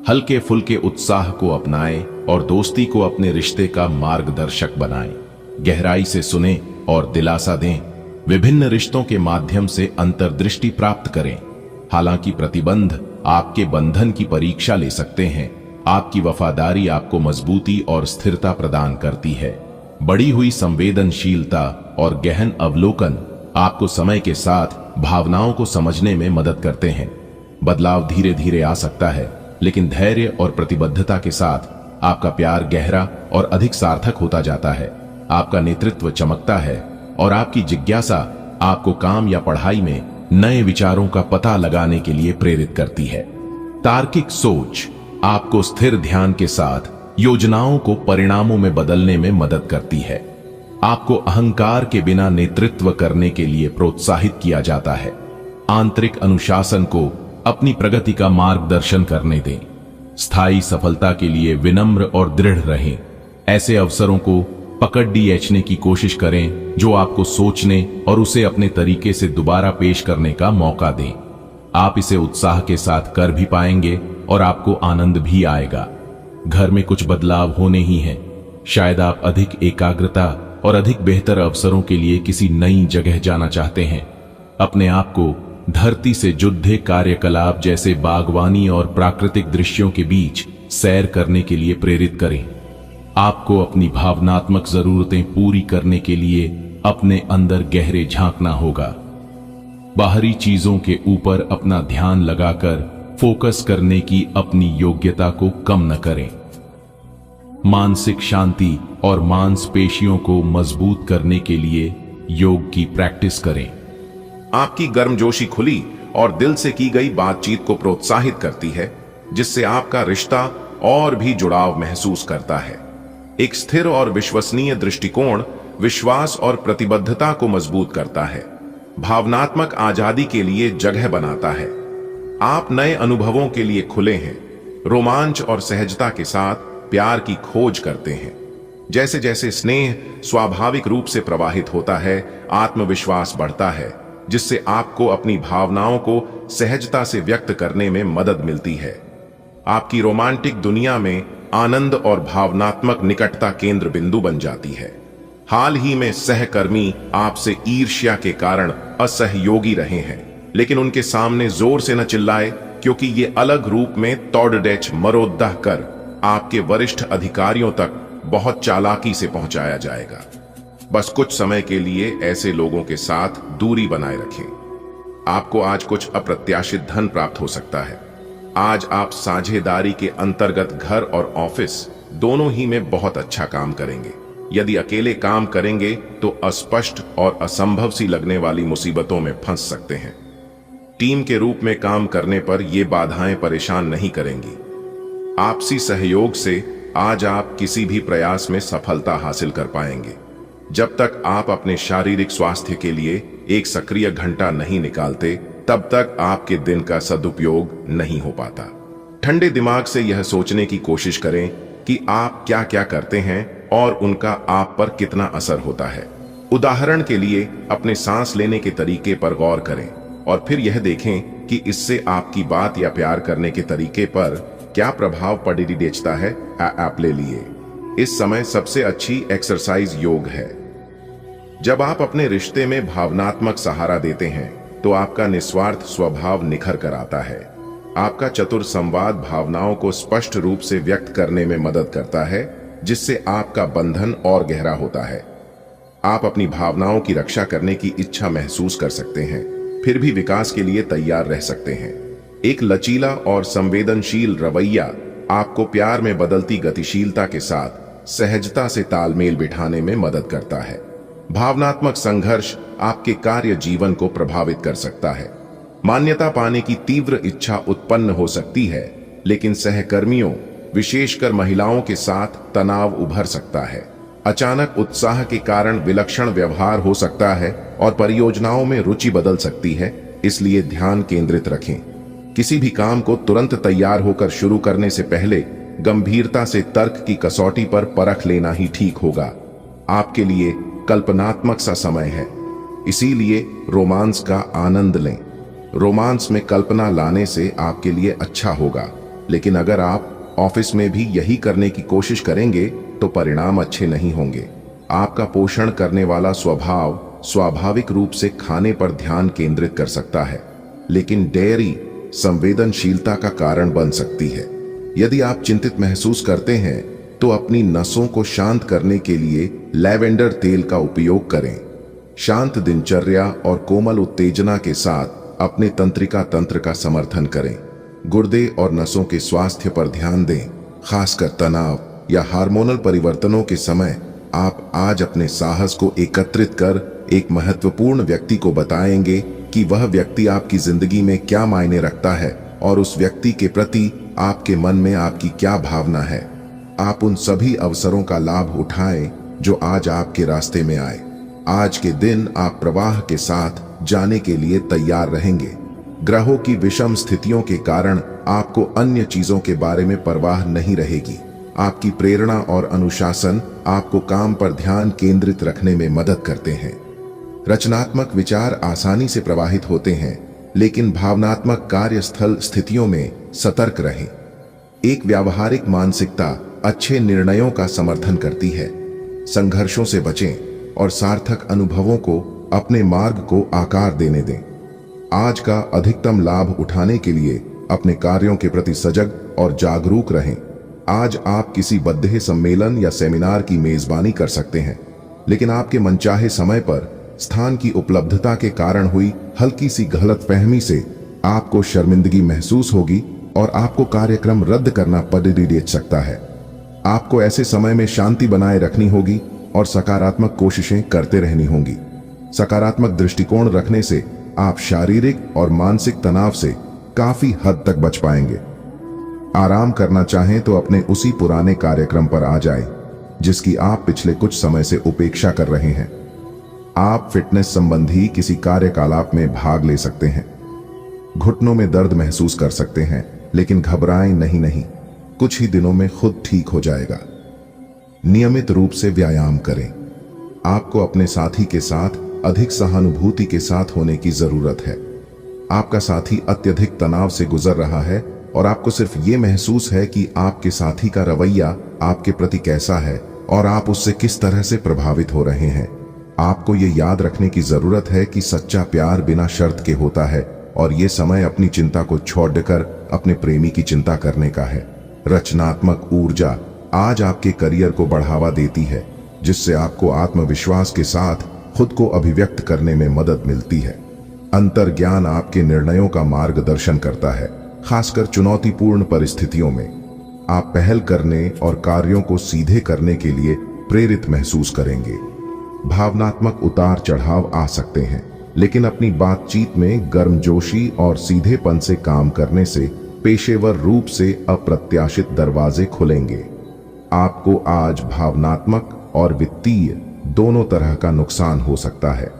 S1: हल्के फुल्के उत्साह को अपनाएं और दोस्ती को अपने रिश्ते का मार्गदर्शक बनाएं। गहराई से सुनें और दिलासा दें। विभिन्न रिश्तों के माध्यम से अंतर्दृष्टि प्राप्त करें। हालांकि प्रतिबंध आपके बंधन की परीक्षा ले सकते हैं, आपकी वफादारी आपको मजबूती और स्थिरता प्रदान करती है। बढ़ी हुई संवेदनशीलता और गहन अवलोकन आपको समय के साथ भावनाओं को समझने में मदद करते हैं। बदलाव धीरे धीरे आ सकता है, लेकिन धैर्य और प्रतिबद्धता के साथ आपका प्यार गहरा और अधिक सार्थक होता जाता है। आपका नेतृत्व चमकता है और आपकी जिज्ञासा आपको काम या पढ़ाई में नए विचारों का पता लगाने के लिए प्रेरित करती है। तार्किक सोच आपको स्थिर ध्यान के साथ योजनाओं को परिणामों में बदलने में मदद करती है। आपको अहंकार के बिना नेतृत्व करने के लिए प्रोत्साहित किया जाता है। आंतरिक अनुशासन को अपनी प्रगति का मार्गदर्शन करने दें। स्थायी सफलता के लिए विनम्र और दृढ़ रहें। ऐसे अवसरों को पकड़ने की कोशिश करें जो आपको सोचने और उसे अपने तरीके से दोबारा पेश करने का मौका दें। आप इसे उत्साह के साथ कर भी पाएंगे और आपको आनंद भी आएगा। घर में कुछ बदलाव होने ही हैं। शायद आप अधिक एकाग्रता और अधिक बेहतर अवसरों के लिए किसी नई जगह जाना चाहते हैं। अपने आप को धरती से जुड़े कार्यकलाप जैसे बागवानी और प्राकृतिक दृश्यों के बीच सैर करने के लिए प्रेरित करें। आपको अपनी भावनात्मक जरूरतें पूरी करने के लिए अपने अंदर गहरे झांकना होगा। बाहरी चीजों के ऊपर अपना ध्यान लगाकर फोकस करने की अपनी योग्यता को कम न करें। मानसिक शांति और मांसपेशियों को मजबूत करने के लिए योग की प्रैक्टिस करें। आपकी गर्मजोशी खुली और दिल से की गई बातचीत को प्रोत्साहित करती है, जिससे आपका रिश्ता और भी जुड़ाव महसूस करता है। एक स्थिर और विश्वसनीय दृष्टिकोण विश्वास और प्रतिबद्धता को मजबूत करता है, भावनात्मक आजादी के लिए जगह बनाता है। आप नए अनुभवों के लिए खुले हैं, रोमांच और सहजता के साथ प्यार की खोज करते हैं। जैसे जैसे स्नेह स्वाभाविक रूप से प्रवाहित होता है, आत्मविश्वास बढ़ता है, जिससे आपको अपनी भावनाओं को सहजता से व्यक्त करने में मदद मिलती है। आपकी रोमांटिक दुनिया में आनंद और भावनात्मक निकटता केंद्र बिंदु बन जाती है। हाल ही में सहकर्मी आपसे ईर्ष्या के कारण असहयोगी रहे हैं, लेकिन उनके सामने जोर से न चिल्लाए, क्योंकि ये अलग रूप में तोड़डेच मरोद्दा कर आपके वरिष्ठ अधिकारियों तक बहुत चालाकी से पहुंचाया जाएगा। बस कुछ समय के लिए ऐसे लोगों के साथ दूरी बनाए रखें। आपको आज कुछ अप्रत्याशित धन प्राप्त हो सकता है। आज आप साझेदारी के अंतर्गत घर और ऑफिस दोनों ही में बहुत अच्छा काम करेंगे। यदि अकेले काम करेंगे तो अस्पष्ट और असंभव सी लगने वाली मुसीबतों में फंस सकते हैं। टीम के रूप में काम करने पर ये बाधाएं परेशान नहीं करेंगी। आपसी सहयोग से आज आप किसी भी प्रयास में सफलता हासिल कर पाएंगे। जब तक आप अपने शारीरिक स्वास्थ्य के लिए एक सक्रिय घंटा नहीं निकालते, तब तक आपके दिन का सदुपयोग नहीं हो पाता। ठंडे दिमाग से यह सोचने की कोशिश करें कि आप क्या क्या करते हैं और उनका आप पर कितना असर होता है। उदाहरण के लिए अपने सांस लेने के तरीके पर गौर करें और फिर यह देखें कि इससे आपकी बात या प्यार करने के तरीके पर क्या प्रभाव पड़ी देता है। आप ले लिए। इस समय सबसे अच्छी एक्सरसाइज योग है। जब आप अपने रिश्ते में भावनात्मक सहारा देते हैं तो आपका निस्वार्थ स्वभाव निखर कर आता है। आपका चतुर संवाद भावनाओं को स्पष्ट रूप से व्यक्त करने में मदद करता है, जिससे आपका बंधन और गहरा होता है। आप अपनी भावनाओं की रक्षा करने की इच्छा महसूस कर सकते हैं, फिर भी विकास के लिए तैयार रह सकते हैं। एक लचीला और संवेदनशील रवैया आपको प्यार में बदलती गतिशीलता के साथ सहजता से तालमेल बिठाने में मदद करता है। भावनात्मक संघर्ष आपके कार्य जीवन को प्रभावित कर सकता है। मान्यता पाने की तीव्र इच्छा उत्पन्न हो सकती है, लेकिन सहकर्मियों, विशेषकर महिलाओं के साथ तनाव उभर सकता है। अचानक उत्साह के कारण विलक्षण व्यवहार हो सकता है और परियोजनाओं में रुचि बदल सकती है, इसलिए ध्यान केंद्रित रखें। किसी भी काम को तुरंत तैयार होकर शुरू करने से पहले गंभीरता से तर्क की कसौटी पर परख लेना ही ठीक होगा। आपके लिए कल्पनात्मक सा समय है, इसीलिए रोमांस का आनंद लें। रोमांस में कल्पना लाने से आपके लिए अच्छा होगा, लेकिन अगर आप ऑफिस में भी यही करने की कोशिश करेंगे तो परिणाम अच्छे नहीं होंगे। आपका पोषण करने वाला स्वभाव स्वाभाविक रूप से खाने पर ध्यान केंद्रित कर सकता है, लेकिन डेयरी संवेदनशीलता का कारण बन सकती है। यदि आप चिंतित महसूस करते हैं तो अपनी नसों को शांत करने के लिए लैवेंडर तेल का उपयोग करें। शांत दिनचर्या और कोमल उत्तेजना के साथ अपने तंत्रिका तंत्र का समर्थन करें। गुर्दे और नसों के स्वास्थ्य पर ध्यान दें, खासकर तनाव या हार्मोनल परिवर्तनों के समय। आप आज अपने साहस को एकत्रित कर एक महत्वपूर्ण व्यक्ति को बताएंगे कि वह व्यक्ति आपकी जिंदगी में क्या मायने रखता है और उस व्यक्ति के प्रति आपके मन में आपकी क्या भावना है। आप उन सभी अवसरों का लाभ उठाएं जो आज आपके रास्ते में आए। आज के दिन आप प्रवाह के साथ जाने के लिए तैयार रहेंगे। ग्रहों की विषम स्थितियों के कारण आपको अन्य चीजों के बारे में परवाह नहीं रहेगी। आपकी प्रेरणा और अनुशासन आपको काम पर ध्यान केंद्रित रखने में मदद करते हैं। रचनात्मक विचार आसानी से प्रवाहित होते हैं, लेकिन भावनात्मक कार्यस्थल स्थितियों में सतर्क रहें। एक व्यावहारिक मानसिकता अच्छे निर्णयों का समर्थन करती है। संघर्षों से बचें और सार्थक अनुभवों को अपने मार्ग को आकार देने दें। आज का अधिकतम लाभ उठाने के लिए अपने कार्यों के प्रति सजग और जागरूक रहें। आज आप किसी बद्ध सम्मेलन या सेमिनार की मेजबानी कर सकते हैं, लेकिन आपके मनचाहे समय पर स्थान की उपलब्धता के कारण हुई हल्की सी गलतफहमी से आपको शर्मिंदगी महसूस होगी और आपको कार्यक्रम रद्द करना पड़ सकता है। आपको ऐसे समय में शांति बनाए रखनी होगी और सकारात्मक कोशिशें करते रहनी होंगी। सकारात्मक दृष्टिकोण रखने से आप शारीरिक और मानसिक तनाव से काफी हद तक बच पाएंगे। आराम करना चाहें तो अपने उसी पुराने कार्यक्रम पर आ जाएं, जिसकी आप पिछले कुछ समय से उपेक्षा कर रहे हैं। आप फिटनेस संबंधी किसी कार्यकलाप में भाग ले सकते हैं। घुटनों में दर्द महसूस कर सकते हैं, लेकिन घबराएं नहीं, कुछ ही दिनों में खुद ठीक हो जाएगा। नियमित रूप से व्यायाम करें। आपको अपने साथी के साथ अधिक सहानुभूति के साथ होने की जरूरत है। आपका साथी अत्यधिक तनाव से गुजर रहा है और आपको सिर्फ ये महसूस है कि आपके साथी का रवैया आपके प्रति कैसा है, और आप उससे किस तरह से प्रभावित हो रहे हैं। आपको ये याद रखने की जरूरत है कि सच्चा प्यार बिना शर्त के होता है और ये समय अपनी चिंता को छोड़कर अपने प्रेमी की चिंता करने का है। रचनात्मक ऊर्जा आज आपके करियर को बढ़ावा देती है, जिससे आपको आत्मविश्वास के साथ खुद को अभिव्यक्त करने में मदद मिलती है। अंतर्ज्ञान आपके निर्णयों का मार्गदर्शन करता है, खासकर चुनौतीपूर्ण परिस्थितियों में। आप पहल करने और कार्यों को सीधे करने के लिए प्रेरित महसूस करेंगे। भावनात्मक उतार चढ़ाव आ सकते हैं, लेकिन अपनी बातचीत में गर्मजोशी और सीधेपन से काम करने से पेशेवर रूप से अप्रत्याशित दरवाजे खुलेंगे। आपको आज भावनात्मक और वित्तीय दोनों तरह का नुकसान हो सकता है।